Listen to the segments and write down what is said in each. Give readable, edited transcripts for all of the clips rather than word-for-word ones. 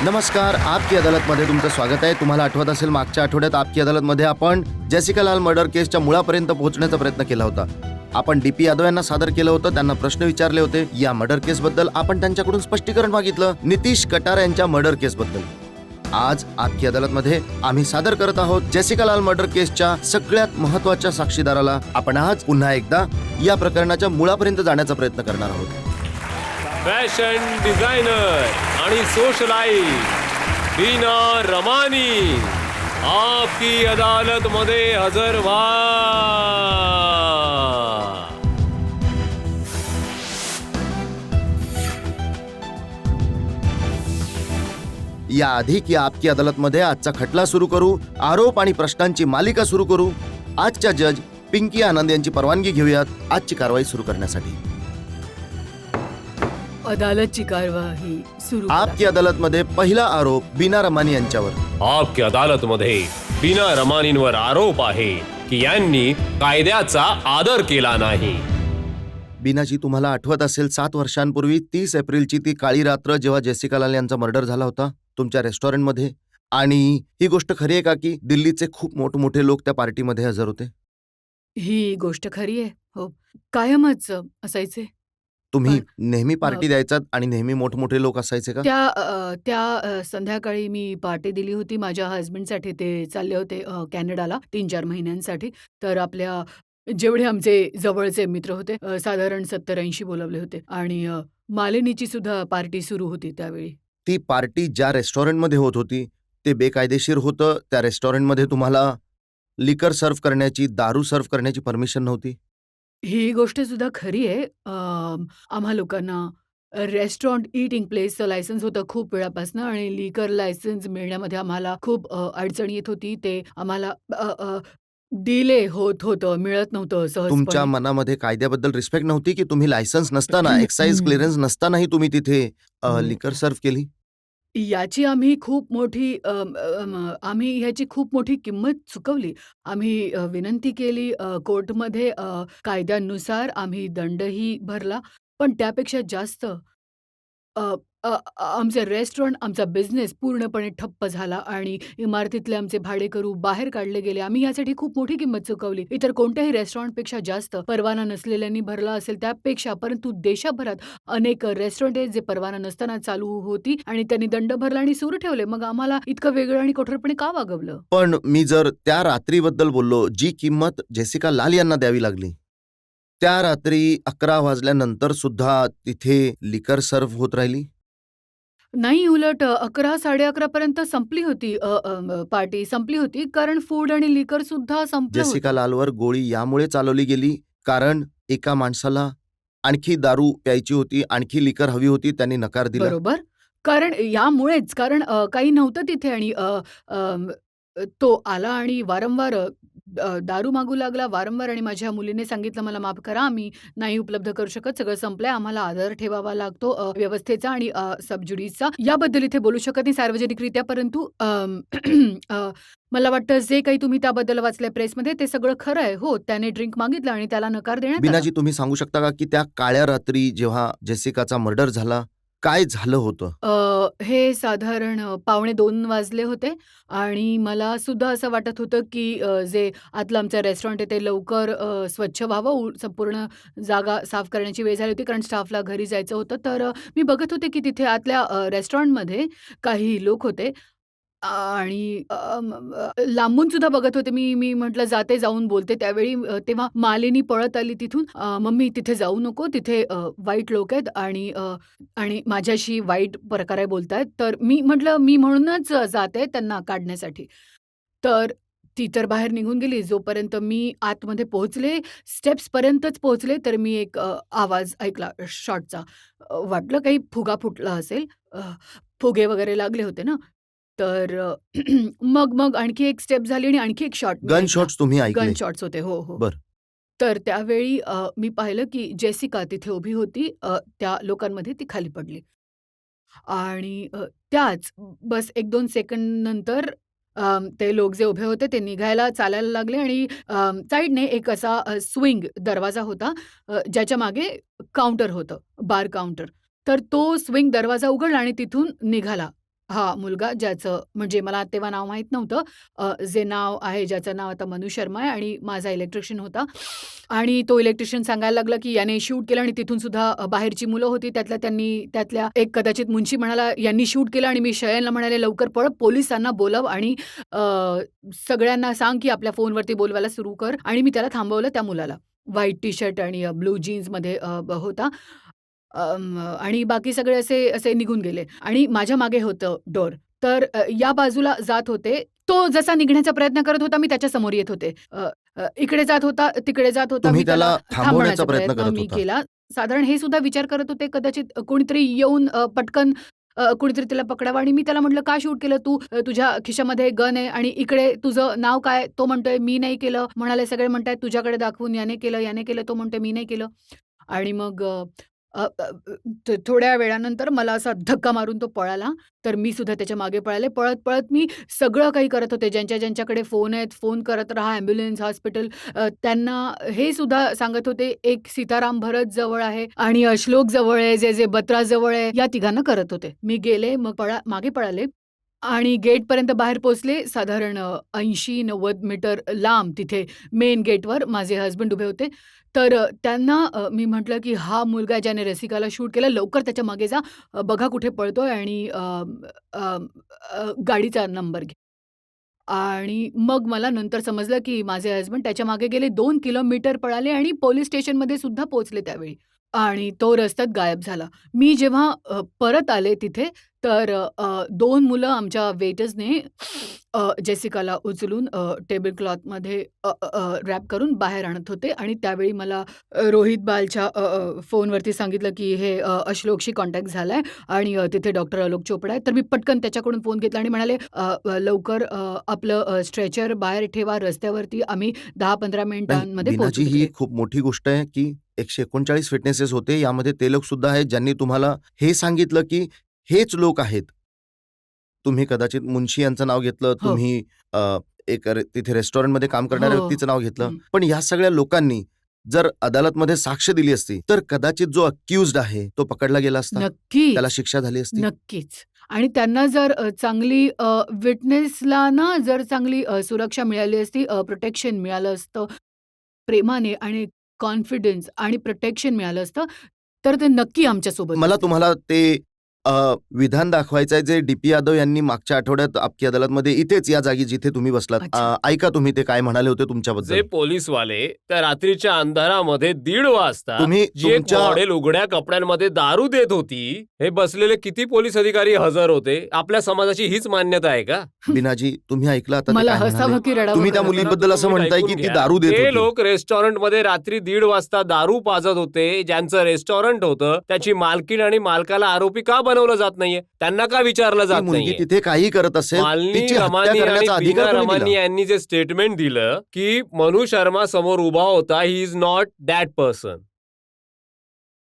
नमस्कार, आपकी अदालतमध्ये तुमचं स्वागत आहे. तुम्हाला आठवत असेल मागच्या आठवड्यात आपकी अदालतमध्ये आपण जेसिका लाल मर्डर केसच्या मुळापर्यंत पोहोचण्याचा प्रयत्न केला होता. आपण डीपी यादव यांना सादर केलं होतं, त्यांना प्रश्न विचारले होते. या मर्डर केसबद्दल आपण त्यांच्याकडून स्पष्टीकरण मागितलं, नितीश कटार यांच्या मर्डर केसबद्दल. आज आपकी अदालतमध्ये आम्ही सादर करत आहोत जेसिका लाल मर्डर केसच्या सगळ्यात महत्त्वाच्या साक्षीदाराला. आपण आज पुन्हा एकदा या प्रकरणाच्या मुळापर्यंत जाण्याचा प्रयत्न करणार आहोत. फॅशन डिझायनर आणि सोशलाइट बीना रमानी आपकी अदालत मध्ये हजर व्हा. याआधी की आपकी अदालतमध्ये आजचा खटला सुरू करू, आरोप आणि प्रश्नांची मालिका सुरू करू, आजच्या जज पिंकी आनंद यांची परवानगी घेऊयात आजची कारवाई सुरू करण्यासाठी. अदालतची कारवाई सुरू करा. आपकी अदालतमध्ये पहिला आरोप बीना रमानी यांच्यावर. आपकी अदालत मध्ये बीना रमानींवर आरोप आहे की यांनी कायद्याचा आदर केला नाही. बीनाजी, तुम्हाला आठवत असेल 7 वर्षांपूर्वी 30 एप्रिलची ती काळी रात्र जेव्हा जेसिका लाल यांचा मर्डर झाला होता तुमच्या रेस्टॉरंटमध्ये. आणि ही गोष्ट खरी आहे का की दिल्लीचे खूप मोठमोठे लोक त्या पार्टीमध्ये हजर होते? ही गोष्ट खरी आहे. हो, कायमच असायचे. तुम्ही पण नेहमी पार्टी द्यायचात आणि नेहमी मोठमोठे लोक असायचे का? त्या संध्याकाळी मी पार्टी दिली होती माझ्या हस्बंडसाठी. ते चालले होते कॅनडाला 3-4 महिन्यांसाठी. तर आपल्या जेवढे आमचे जवळचे मित्र होते साधारण 70-80 बोलावले होते. आणि मालिनीची सुद्धा पार्टी सुरू होती त्यावेळी. ती पार्टी ज्या रेस्टॉरंटमध्ये होत होती ते बेकायदेशीर होतं. त्या रेस्टॉरंटमध्ये तुम्हाला लिकर सर्व्ह करण्याची, दारू सर्व्ह करण्याची परमिशन नव्हती. ही गोष्ट सुद्धा खरी आहे. आम्हा लोकांना रेस्टॉरंट ईटिंग प्लेसचं लायसन्स होतं खूप वेळापासून आणि लिकर लायसन्स मिळण्यामध्ये आम्हाला खूप अडचण येत होती. ते आम्हाला डिले होत होतं, मिळत नव्हतं तुमच्या सहजपणे. मनामध्ये कायद्याबद्दल रिस्पेक्ट नव्हती की तुम्ही लायसन्स नसताना, एक्साइज क्लिअरन्स नसतानाही तुम्ही तिथे लिकर सर्व्ह केली? याची आम्ही खूप मोठी आम्ही ह्याची खूप मोठी किंमत चुकवली. आम्ही विनंती केली कोर्टमध्ये. कायद्यानुसार आम्ही दंडही भरला. पण त्यापेक्षा जास्त अ, अ, आमचे रेस्टॉरंट, आमचा बिझनेस पूर्णपणे ठप्प झाला आणि इमारतीतले आमचे भाडेकरू बाहेर काढले गेले. आम्ही यासाठी खूप मोठी किंमत चुकवली. इतर कोणत्याही रेस्टॉरंटपेक्षा जास्त परवाना नसलेल्यांनी भरला असेल त्यापेक्षा. परंतु देशभरात अनेक रेस्टॉरंट आहेत जे परवाना नसताना चालू होती आणि त्यांनी दंड भरला आणि सुरू ठेवले. मग आम्हाला इतकं वेगळं आणि कठोरपणे का वागवलं? पण मी जर त्या रात्रीबद्दल बोललो, जी किंमत जेसिका लाल यांना द्यावी लागली, त्या रात्री 11 वाजल्यानंतर सुद्धा तिथे लिकर सर्व्ह होत राहिली? नाही, उलट 11-11:30 पर्यंत संपली होती. पार्टी संपली होती कारण फूड आणि लिकर सुद्धा संपलं जेसिका होतं. लालवर गोळी यामुळे चालवली गेली कारण एका माणसाला आणखी दारू प्यायची होती, आणखी लिकर हवी होती, त्यांनी नकार दिला. बरोबर. कारण यामुळेच कारण काही नव्हतं तिथे आणि अं, तो आला आणि वारंवार दारू मागू लागला वारंवार आणि माझ्या मुलीने सांगितलं, "मला माफ करा, आम्ही नाही उपलब्ध करू शकत. सगळं संपलंय. आम्हाला आदर ठेवावा लागतो व्यवस्थेचा आणि सबज्युडिसचा." याबद्दल इथे बोलू शकत नाही सार्वजनिकरित्या. परंतु मला वाटतं जे काही तुम्ही त्याबद्दल वाचलंय प्रेसमध्ये ते सगळं खरं आहे. हो, त्याने ड्रिंक मागितलं आणि त्याला नकार देण्यात आला. बीनाजी, तुम्ही सांगू शकता का की त्या काळ्या रात्री जेव्हा जेसिकाचा मर्डर झाला, काय झालं होतं? हे साधारण 1:45 वाजले होते आणि मला सुद्धा असं वाटत होतं, की जे आतलं आमचं रेस्टॉरंट आहे ते लवकर स्वच्छ व्हावं. संपूर्ण जागा साफ करण्याची वेळ झाली होती कारण स्टाफला घरी जायचं होतं. तर मी बघत होते, की तिथे आतल्या रेस्टॉरंटमध्ये काही लोक होते आणि लांबून सुद्धा बघत होते. मी मी म्हटलं जाते, जाऊन बोलते. त्यावेळी तेव्हा मालिनी पळत आली तिथून. "मम्मी तिथे जाऊ नको. तिथे वाईट लोक आहेत आणि आणि माझ्याशी वाईट प्रकारे बोलतायत." तर मी म्हटलं, "मी म्हणूनच जाते त्यांना काढण्यासाठी." तर ती तर बाहेर निघून गेली. जोपर्यंत मी आतमध्ये पोहोचले, स्टेप्सपर्यंतच पोहोचले, तर मी एक आवाज ऐकला शॉटचा. वाटलं काही फुगा फुटला असेल. फुगे वगैरे लागले होते ना. तर मग आणखी एक स्टेप झाली आणि आणखी एक शॉट मी गन ऐकला. शॉट्स तुम्ही गन ऐकले? शॉट्स होते. हो, हो. बरं. तर त्यावेळी मी पाहिलं की जेसिका तिथे उभी होती. त्या लोकांमध्ये ती खाली पडली. आणि त्याच बस 1-2 सेकंड नंतर ते लोक जे उभे होते ते निघायला चालायला लागले आणि साइडने एक असा स्विंग दरवाजा होता ज्याच्या मागे काउंटर होतं, बार काउंटर. तर तो स्विंग दरवाजा उघडला आणि तिथून निघाला हा मुलगा ज्याचं म्हणजे मला तेव्हा नाव माहीत नव्हतं. जे नाव आहे ज्याचं नाव आता मनु शर्मा आहे आणि माझा इलेक्ट्रिशियन होता आणि तो इलेक्ट्रिशियन सांगायला लागला, की याने शूट केलं आणि तिथून सुद्धा बाहेरची मुलं होती. त्यातल्या एक कदाचित मुन्शी म्हणाला, "यांनी शूट केलं" आणि मी शयनला म्हणाले, "लवकर पळ, पोलिसांना बोलव आणि अ, सगळ्यांना सांग, की आपल्या फोनवरती बोलवायला सुरू कर." आणि मी त्याला थांबवलं त्या मुलाला. व्हाईट टी-शर्ट आणि ब्लू जीन्समध्ये होता. आणि बाकी सगळे असे असे निघून गेले आणि माझ्या मागे होतं डोर. तर या बाजूला जात होते. तो जसा निघण्याचा प्रयत्न करत होता, मी त्याच्या समोर येत होते. इकडे जात होता, तिकडे जात होता. तुम्ही मी त्याला त्याला थांबवण्याचा थांबवण्याचा प्रयत्न प्रयत्न करत मी होता. केला. साधारण हे सुद्धा विचार करत होते, कदाचित कोणीतरी येऊन पटकन कुणीतरी त्याला पकडावं आणि मी त्याला म्हटलं, "का शूट केलं तू? तुझ्या खिशामध्ये गन आहे आणि इकडे तुझं नाव काय?" तो म्हणतोय, "मी नाही केलं." म्हणाले, "सगळे म्हणतायत तुझ्याकडे दाखवून याने केलं, याने केलं." तो म्हणतोय, "मी नाही केलं." आणि मग अ, अ, थोड्या वेळानंतर मला असा धक्का मारून तो पळाला. तर मी सुद्धा त्याच्या मागे पळाले. पळत-पळत मी सगळं काही करत होते. ज्यांच्याकडे फोन आहेत, फोन करत राहा, ॲम्ब्युलन्स, हॉस्पिटल. त्यांना हे सुद्धा सांगत होते, एक सीताराम भरत जवळ आहे आणि श्लोक जवळ आहे, जे बत्रा जवळ आहे. या तिघांना करत होते. मी गेले, मग मागे पळाले आणि गेटपर्यंत बाहेर पोहोचले. साधारण 80-90 मीटर लांब तिथे मेन गेटवर माझे हसबंड उभे होते. तर त्यांना मी म्हटलं, की "हा मुलगा ज्याने रसिकाला शूट केलं, लवकर त्याच्या मागे जा. बघा कुठे पळतोय आणि अ, अ, गाडीचा नंबर घ्या." आणि मग मला नंतर समजलं, की माझे हसबंड त्याच्या मागे गेले. 2 किलोमीटर पळाले आणि पोलिस स्टेशनमध्ये सुद्धा पोहोचले त्यावेळी. आणि तो रस्त्यात गायब झाला. मी जेव्हा परत आले तिथे, तर 2 मुलं आमच्या वेटर्सने जेसिकाला उचलून टेबल क्लॉथमध्ये रॅप करून बाहेर आणत होते आणि त्यावेळी मला रोहित बालच्या फोनवरती सांगितलं, की हे अश्लोकशी कॉन्टॅक्ट झालाय आणि तिथे डॉक्टर आलोक चोपडा आहेत. तर मी पटकन त्याच्याकडून फोन घेतला आणि म्हणाले, लवकर आपलं स्ट्रेचर बाहेर ठेवा रस्त्यावरती. आम्ही 10-15 नाही, मिनिटांमध्ये पोहोचू बीनाजी, ही तिकडे." खूप मोठी गोष्ट आहे, की 139 विटनेसेस होते. यामध्ये ते लोक सुद्धा आहेत, ज्यांनी तुम्हाला हे सांगितलं, की हेच लोक आहेत. तुम्ही कदाचित मुन्शी यांचं नाव घेतलं, हो. तुम्ही तिथे रेस्टॉरंटमध्ये काम करणाऱ्या हो. व्यक्तीचं नाव घेतलं. हं. पण या सगळ्या लोकांनी जर अदालतमध्ये साक्ष दिली असती, तर कदाचित जो अक्यूज्ड आहे, तो पकडला गेला असता. नक्कीच. त्याला शिक्षा झाली असती. नक्कीच. आणि त्यांना जर चांगली विटनेसला ना जर चांगली सुरक्षा मिळाली असती, प्रोटेक्शन मिळालं असतं, प्रेमाने आणि कॉन्फिडन्स आणि प्रोटेक्शन मिळालं असतं, तर ते नक्की आमच्यासोबत मला असते. तुम्हाला ते विधान दाखवायचं आहे, जे डी.पी. यादव यांनी मागच्या आठवड्यात आपकी अदालतमध्ये इथेच या जागी जिथे तुम्ही बसलात. अच्छा. ऐका तुम्ही ते काय म्हणाले होते जे तुमच्याबद्दल. पोलीसवाले त्या रात्रीच्या अंधारामध्ये 1:30 वाजता तुम्ही जी एक तुमच्या- मॉडेल उघड्या कपड्यांमध्ये दारू देत होती, हे बसलेले किती पोलीस अधिकारी हजर होते? आपल्या समाजाची हीच मान्यता आहे का? बीनाजी, तुम्ही ऐकलं आता ते मला काय म्हणाले? हसावं की रडावं तुम्ही त्या कळत नाही. मुलीबद्दल असं तुम्ही म्हणताय, ऐकून की ती घ्या. दारू देत ते होती. लोक रेस्टॉरंटमध्ये रात्री 1:30 वाजता दारू पाजत होते. ज्यांचं रेस्टॉरंट होतं त्याची मालकीण आणि मालकाला आरोपी का बनवलं जात नाहीये? त्यांना का विचारलं ती जात मुलगी नाहीये? तिथे काही करत असेल, मालिनी तिची हत्या रमानी आणि करण्याचा बीना अधिकार कोणी रमानी दिला? यांनी जे स्टेटमेंट दिलं की मनु शर्मा समोर उभा होता, he is not that person.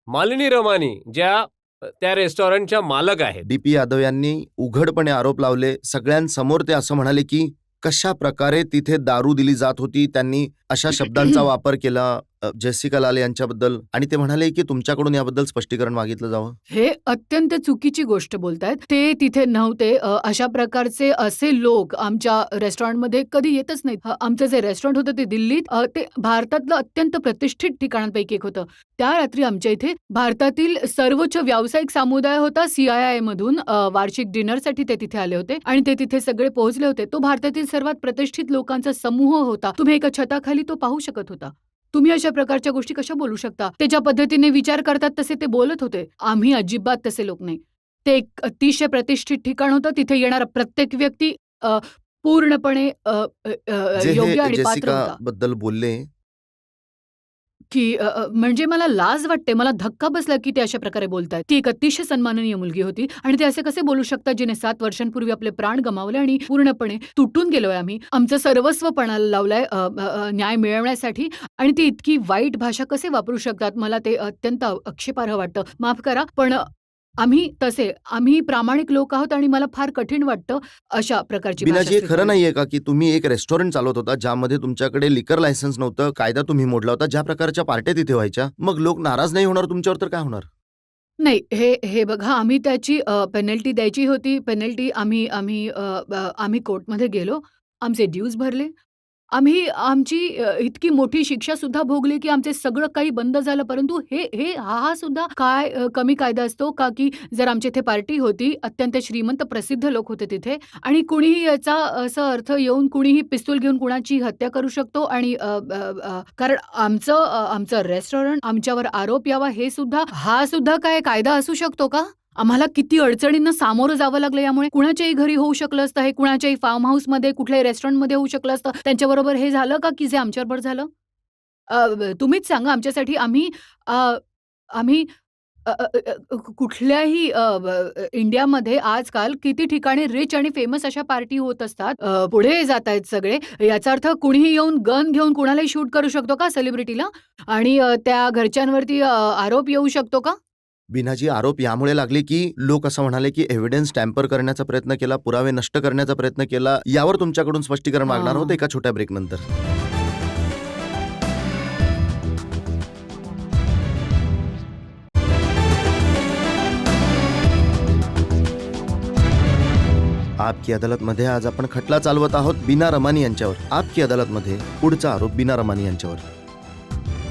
Malini रमानी ज्या त्या रेस्टॉरंटच्या मालक आहेत. डी.पी. यादव यांनी उघडपणे आरोप लावले. सगळ्यांसमोर ते असं म्हणाले, की कशा प्रकारे तिथे दारू दिली जात होती. त्यांनी अशा शब्दांचा वापर केला जेसिका लाल यांच्याबद्दल आणि ते म्हणाले, की तुमच्याकडून याबद्दल स्पष्टीकरण मागितलं जावं. हे अत्यंत चुकीची गोष्ट बोलतायत. ते तिथे नव्हते. अशा प्रकारचे असे लोक आमच्या रेस्टॉरंटमध्ये कधी येतच नाहीत. आमचं जे रेस्टॉरंट होतं ते दिल्लीत, ते भारतातलं अत्यंत प्रतिष्ठित ठिकाणांपैकी एक होतं. त्या रात्री आमच्या इथे भारतातील सर्वोच्च व्यावसायिक समुदाय होता CII मधून वार्षिक डिनरसाठी ते तिथे आले होते आणि ते तिथे सगळे पोहोचले होते. तो भारतातील सर्वात प्रतिष्ठित लोकांचा समूह होता. तुम्ही एका छताखाली तो पाहू शकत होता. तुम्ही अशा प्रकारच्या गोष्टी कशा बोलू शकता? ते ज्या पद्धतीने विचार करतात तसे ते बोलत होते. आम्ही अजिबात तसे लोक नाही. ते एक अतिशय प्रतिष्ठित ठिकाण होतं. तिथे येणारा प्रत्येक व्यक्ती पूर्णपणे जे योग्य हे आणि पात्र जेसिका होता. बद्दल बोलले, की म्हणजे मला लाज वाटते. मला धक्का बसला की ते अशा प्रकारे बोलतायत. ती एक अतिशय सन्माननीय मुलगी होती आणि ते असे कसे बोलू शकतात जिने 7 वर्षांपूर्वी आपले प्राण गमावले आणि पूर्णपणे तुटून गेलोय आम्ही. आमचं सर्वस्व पणाला लावलंय न्याय मिळवण्यासाठी आणि ती इतकी वाईट भाषा कसे वापरू शकतात? मला ते अत्यंत आक्षेपार्ह वाटतं. माफ करा, पण आम्ही प्रामाणिक लोक आहोत आणि मला फार कठीण वाटतं अशा प्रकारची भाषा बीनाजी, हे खरं स्वीकारणं. नाहीये का, की तुम्ही एक रेस्टॉरंट चालवत होता, ज्यामध्ये तुमच्याकडे लिकर लायसन्स नव्हतं, कायदा तुम्ही मोडला होता, ज्या प्रकारच्या पार्ट्या तिथे व्हायच्या, मग लोक नाराज नाही होणार तुमच्यावर तर काय होणार? नाही, हे बघा आम्ही त्याची पेनल्टी द्यायची होती. पेनल्टी आम्ही कोर्टमध्ये गेलो. आमचे ड्यूज भरले. आम्ही आमची इतकी मोठी शिक्षा सुद्धा भोगली, की आमचे सगळं काही बंद झालं. परंतु हे हे हा सुद्धा काय कमी कायदा असतो का, की जर आमच्या इथे पार्टी होती, अत्यंत श्रीमंत प्रसिद्ध लोक होते तिथे आणि कुणीही याचा असा अर्थ येऊन कुणीही पिस्तूल घेऊन कुणाची हत्या करू शकतो आणि कारण आमचं रेस्टॉरंट आमच्यावर आरोप यावा हा सुद्धा काय कायदा असू शकतो का? आम्हाला किती अडचणींना सामोरं जावं लागलं यामुळे. कुणाच्याही घरी होऊ शकलं असतं हे, कुणाच्याही फार्म हाऊसमध्ये, कुठल्याही रेस्टॉरंटमध्ये होऊ शकलं असतं. त्यांच्याबरोबर हे झालं का, की जे आमच्याबरोबर झालं? तुम्हीच सांगा आमच्यासाठी अ, आम्ही कुठल्याही इंडियामध्ये आजकाल किती ठिकाणी रिच आणि फेमस अशा पार्टी होत असतात. पुढे जातायत सगळे. याचा अर्थ कुणीही येऊन गन घेऊन कुणालाही शूट करू शकतो का सेलिब्रिटीला? आणि त्या घरच्यांवरती आरोप येऊ शकतो का? बीनाजी, आरोप यामुळे लागले की लोक असं म्हणाले की एव्हिडन्स टॅम्पर करण्याचा प्रयत्न केला, पुरावे नष्ट करण्याचा प्रयत्न केला. यावर तुमच्याकडून स्पष्टीकरण मागणार हां. होते एका छोट्या ब्रेक नंतर. आपकी अदालतमध्ये आज आपण खटला चालवत आहोत बीना रमानी यांच्यावर. आपकी अदालतमध्ये पुढचा आरोप बीना रमानी यांच्यावर.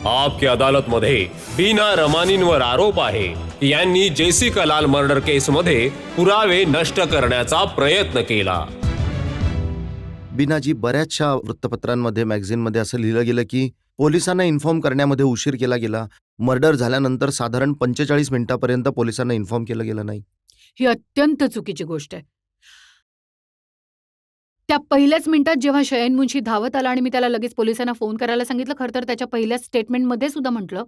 आपकी अदालतमध्ये बीना रमानींवर आरोप आहे की यांनी जेसिका लाल मर्डर केसमध्ये पुरावे नष्ट करण्याचा प्रयत्न केला. बीनाजी, बऱ्याचशा वृत्तपत्रांमध्ये, मॅगझिनमध्ये असं लिहिलं गेलं की पोलिसांना इन्फॉर्म करण्यामध्ये उशीर केला गेला. मर्डर झाल्यानंतर साधारण 45 मिनिटापर्यंत पोलिसांना इन्फॉर्म केलं गेलं नाही. ही अत्यंत चुकीची गोष्ट आहे. त्या पहिल्याच मिनिटात जेव्हा शयन मुंशी धावत आला आणि मी त्याला लगेच पोलिसांना फोन करायला सांगितलं. खरं तर त्याच्या पहिल्या स्टेटमेंटमध्ये सुद्धा म्हटलं.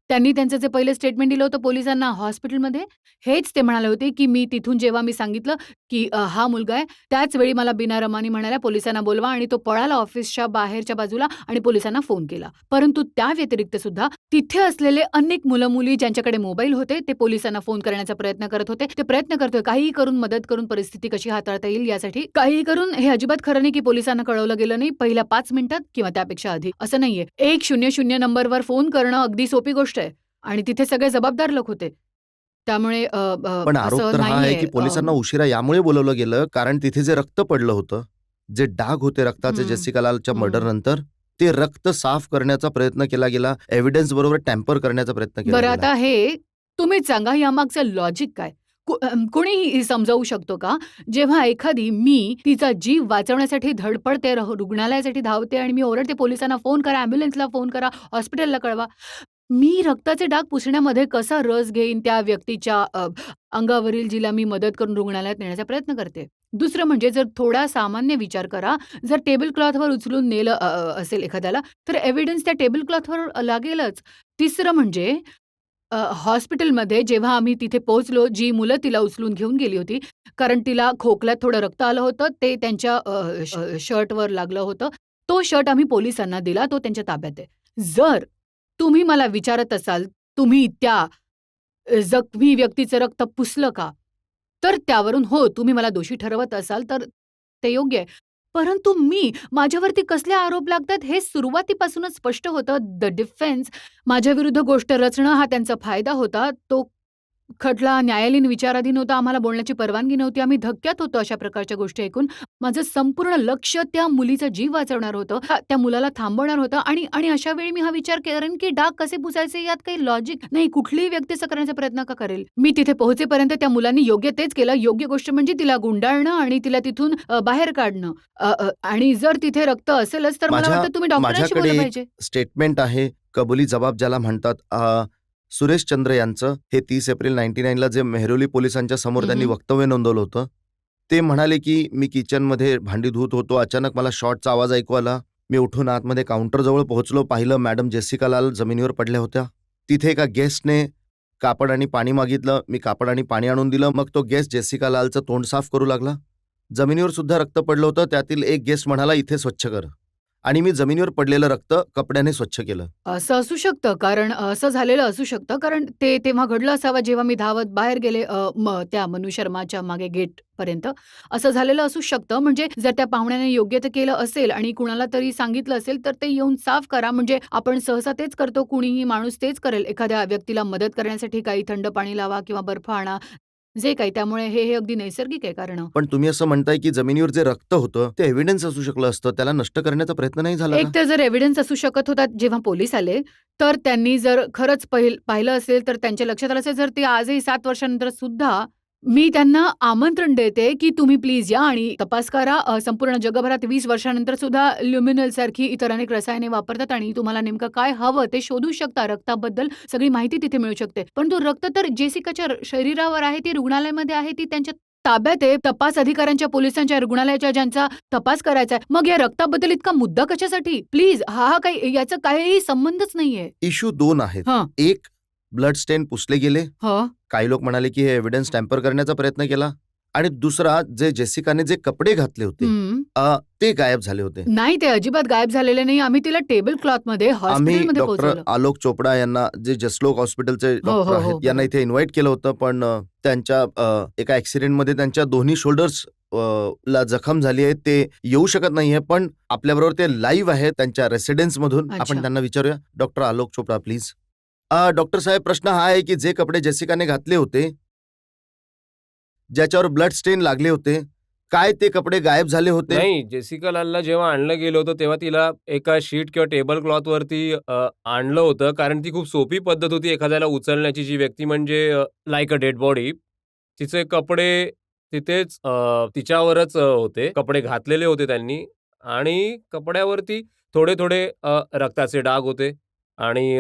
त्यांनी त्यांचं जे पहिलं स्टेटमेंट दिलं होतं पोलिसांना हॉस्पिटलमध्ये, हेच ते म्हणाले होते, की मी तिथून जेव्हा मी सांगितलं, की हा मुलगा आहे, त्याच वेळी मला बीना रमानी म्हणाल्या, "पोलिसांना बोलवा" आणि तो पळाला ऑफिसच्या बाहेरच्या बाजूला आणि पोलिसांना फोन केला. परंतु त्या व्यतिरिक्त सुद्धा तिथे असलेले अनेक मुलं-मुली ज्यांच्याकडे मोबाईल होते, ते पोलिसांना फोन करण्याचा प्रयत्न करत होते. ते प्रयत्न करतोय काहीही करून मदत करून परिस्थिती कशी हाताळता येईल यासाठी. काहीही करून हे अजिबात खरं नाही, की पोलिसांना कळवलं गेलं नाही पहिल्या 5 मिनिटात किंवा त्यापेक्षा आधी. असं नाहीये. 100 नंबरवर फोन करणं अगदी सोपी गोष्ट आहे आणि तिथे सगळे जबाबदार लोक होते. त्यामुळे पण आरोप असं तर हा आहे नाहीये. की पोलिसांना उशिरा यामुळे बोलवलं गेलं कारण तिथे जे रक्त पडलं होतं, जे डाग होते रक्ताचे हं, जेसिका लालच्या हं. मर्डर नंतर, ते रक्त साफ करण्याचा प्रयत्न केला गेला. एव्हिडन्स बरोबर टॅम्पर करण्याचा प्रयत्न केला बरं गेला. आता हे तुम्हीच सांगा यामागचं लॉजिक काय? कोणीही समजावू शकतो का? जेव्हा मी तिचा जीव वाचवण्यासाठी धडपडते, रुग्णालयासाठी धावते आणि मी ओरडते पोलिसांना फोन करा, ॲम्ब्युलन्सला फोन करा, हॉस्पिटलला कळवा. मी रक्ताचे डाग पुसण्यामध्ये कसा रस घेईन त्या व्यक्तीच्या अंगावरील जिला मी मदत करून रुग्णालयात नेण्याचा प्रयत्न करते. दुसरं म्हणजे जर थोडा सामान्य विचार करा, जर टेबल क्लॉथवर उचलून नेलं असेल एखाद्याला, तर एव्हिडन्स त्या टेबल क्लॉथवर लागेलच. तिसरं म्हणजे हॉस्पिटलमध्ये जेव्हा आम्ही तिथे पोहोचलो, जी मुलं तिला उचलून घेऊन गेली होती, कारण तिला खोकल्यात थोडं रक्त आलं होतं, ते त्यांच्या शर्टवर लागलं होतं. तो शर्ट आम्ही पोलिसांना दिला, तो त्यांच्या ताब्यात आहे. जर तुम्ही मला विचारत असाल, तुम्ही त्या जखमी व्यक्तीचं रक्त पुसलं का? तर त्यावरून हो, तुम्ही मला दोषी ठरवत असाल तर ते योग्य आहे. परंतु माझ्यावरती कसले आरोप लागतात हे सुरुवातीपासूनच स्पष्ट होतं. द डिफेन्स माझ्याविरुद्ध गोष्ट रचणं हा त्यांचा फायदा होता. तो खटला न्यायालयीन विचाराधीन होता. आम्हाला बोलण्याची परवानगी नव्हती. आम्ही धक्क्यात होतो अशा प्रकारच्या गोष्टी ऐकून. माझं संपूर्ण लक्ष त्या मुलीचा जीव वाचवणार होतं. त्या मुलाला थांबवणार होतं आणि आणि अशा वेळी मी हा विचार करेन, की डाग कसे पुसायचे यात काही लॉजिक नाही. कुठलीही व्यक्ती असं करण्याचा प्रयत्न का करेल? मी तिथे पोहोचेपर्यंत त्या मुलांनी योग्य तेच केलं. योग्य गोष्ट म्हणजे तिला गुंडाळणं आणि तिला तिथून बाहेर काढणं. आणि जर तिथे रक्त असेलच तर मला वाटतं तुम्ही डॉक्टरांशी माझ्याकडे बोललं एक पाहिजे. स्टेटमेंट आहे, कबुली जबाब ज्याला म्हणतात. सुरेश चंद्र यांचं हे 30 एप्रिल 99ला जे मेहरोली पोलिसांच्या समोर त्यांनी हं, हं. वक्तव्य नोंदवलं होतं. ते म्हणाले की मी किचनमध्ये भांडी धुत होतो, अचानक मला शॉटचा आवाज ऐकू आला. मी उठून आतमध्ये काउंटरजवळ पोहोचलो, पाहिलं मॅडम जेसिका लाल जमिनीवर पडल्या होत्या. तिथे एका गेस्टने कापड आणि पाणी मागितलं. मी कापड आणि पाणी आणून दिलं. मग तो गेस्ट जेसिका लालचं तोंड साफ करू लागला. जमिनीवर सुद्धा रक्त पडलं होतं. त्यातील एक गेस्ट म्हणाला, "इथे स्वच्छ कर." आणि मी जमिनीवर पडलेलं रक्त कपड्याने स्वच्छ केलं. असं असू शकतं, कारण असं झालेलं असू शकतं, कारण ते तेव्हा घडलं असावं जेव्हा मी धावत बाहेर गेले त्या मनु शर्माच्या मागे गेटपर्यंत. असं झालेलं असू शकतं. म्हणजे जर त्या पाहुण्याने योग्य ते केलं असेल आणि कुणाला तरी सांगितलं असेल, तर ते येऊन साफ करा. म्हणजे आपण सहसा तेच करतो, कुणीही माणूस तेच करेल. एखाद्या व्यक्तीला मदत करण्यासाठी काही थंड पाणी लावा किंवा बर्फ आणा, जे काही. त्यामुळे हे अगदी नैसर्गिक आहे कारणं. पण तुम्ही असं म्हणताय की जमिनीवर जे रक्त होतं ते एव्हिडन्स असू शकलं असतं. त्याला नष्ट करण्याचा प्रयत्न नाही झाला एक का? तर जर एव्हिडन्स असू शकत होता जेव्हा पोलीस आले, तर त्यांनी जर खरंच पाहिलं असेल, तर त्यांच्या लक्षात आलं असेल, जर ते आजही 7 वर्षानंतर सुद्धा मी त्यांना आमंत्रण देते, की तुम्ही प्लीज या आणि तपास करा. संपूर्ण जगभरात 20 वर्षानंतर सुद्धा ल्युमिनलसारखी इतर अनेक रसायने वापरतात आणि तुम्हाला नेमकं काय हवं ते शोधू शकता. रक्ताबद्दल सगळी माहिती तिथे मिळू शकते. परंतु रक्त तर जेसिकाच्या शरीरावर आहे, ती रुग्णालयामध्ये आहे, ती त्यांच्या ताब्यात आहे. तपास अधिकाऱ्यांच्या, पोलिसांच्या, रुग्णालयाच्या ज्यांचा तपास करायचा आहे. मग या रक्ताबद्दल इतका मुद्दा कशासाठी? प्लीज हा काही याचा काहीही संबंधच नाहीये. इश्यू 2 आहेत. हां. एक, ब्लड स्टेन पुसले गेले. हं. काही लोक म्हणाले की हे एव्हिडन्स टॅम्पर करण्याचा प्रयत्न केला. आणि दुसरा, जे जेसिकाने जे कपडे घातले होते हं. ते गायब झाले होते. नाही, ते अजिबात गायब झालेले नाही. आम्ही तिला टेबल क्लॉथमध्ये आम्ही हॉस्पिटलमध्ये डॉक्टर पोहोचवलं. आलोक चोपडा यांना, जे जसलोक हॉस्पिटलचे हो, डॉक्टर हो, आहेत, हो. यांना बरोबर. इथे इन्व्हाइट केलं होतं. पण त्यांच्या एका ॲक्सिडेंटमध्ये त्यांच्या दोन्ही शोल्डर्स ला जखम झाली आहे. ते येऊ शकत नाहीये. पण आपल्याबरोबर ते लाईव्ह आहेत त्यांच्या रेसिडेन्समधून. आपण अच्छा. त्यांना विचारूया. Doctor Alok Chopra please. Doctor साहेब, प्रश्न हा आहे की जे कपडे जेसिकाने घातले होते, ज्याच्यावर ब्लड स्टेन लागले होते, काय ते कपडे गायब झाले होते? नाही, जेसिका लालला जेव्हा आणलं गेलं होतं, तेव्हा तिला एका शीट किंवा टेबल क्लॉथवरती आणलं होतं. कारण ती खूप सोपी पद्धत होती एखाद्याला उचलण्याची. जी व्यक्ती म्हणजे लाइक अ डेड बॉडी. तिचे कपडे तिथेच तिच्यावरच होते. कपडे घातलेले होते त्यांनी आणि कपड्यावरती थोडे-थोडे रक्ताचे डाग होते आणि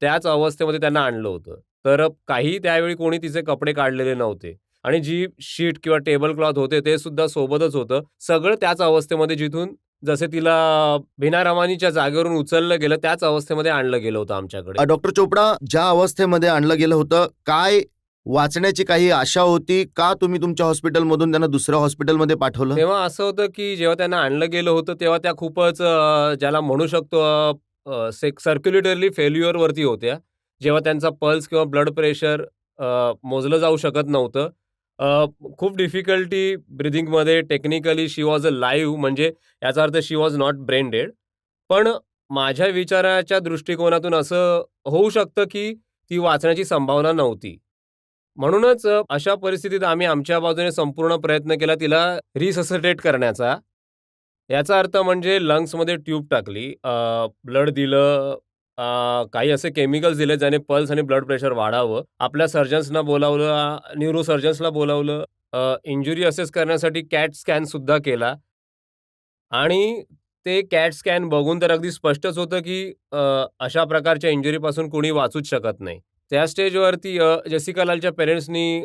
त्याच अवस्थेमध्ये त्यांना आणलं होतं. तर काही त्यावेळी कोणी तिचे कपडे काढलेले नव्हते. आणि जी शीट किंवा टेबल क्लॉथ होते ते सुद्धा सोबतच होतं. सगळं त्याच अवस्थेमध्ये जिथून जसे तिला भिना रमानीच्या जागेवरून उचललं गेलं, त्याच अवस्थेमध्ये आणलं गेलं होतं आमच्याकडे. डॉक्टर चोपडा, ज्या अवस्थेमध्ये आणलं गेलं होतं, काय वाचण्याची काही आशा होती का तुम्ही तुमच्या हॉस्पिटलमधून त्यांना दुसऱ्या हॉस्पिटलमध्ये पाठवलं? तेव्हा असं होतं, की जेव्हा त्यांना आणलं गेलं होतं, तेव्हा त्या खूपच ज्याला म्हणू शकतो सर्क्युलेटरी फेल्युअरवरती होत्या. जेव्हा त्यांचा पल्स किंवा ब्लड प्रेशर मोजलं जाऊ शकत नव्हतं. खूप डिफिकल्टी ब्रीथिंगमध्ये. Technically she was alive, म्हणजे याचा अर्थ she was not brain dead. पण माझ्या विचाराच्या दृष्टिकोनातून असं होऊ शकतं, की ती वाचण्याची संभावना नव्हती. म्हणूनच अशा परिस्थितीत आम्ही आमच्या बाजूने संपूर्ण प्रयत्न केला तिला रिसससिटेट करण्याचा. याचा अर्थ म्हणजे लंग्समध्ये ट्यूब टाकली, ब्लड दिलं, काही असे केमिकल्स दिले ज्याने पल्स आणि ब्लड प्रेशर वाढावं. आपल्या सर्जन्सना बोलावलं, न्यूरो सर्जन्सला बोलावलं. इंजुरी असेस करण्यासाठी कॅट स्कॅनसुद्धा केला. आणि ते कॅट स्कॅन बघून तर अगदी स्पष्टच होतं, की अशा प्रकारच्या इंजुरीपासून कोणी वाचूच शकत नाही. त्या स्टेजवरती जेसिका लालच्या पेरेंट्सनी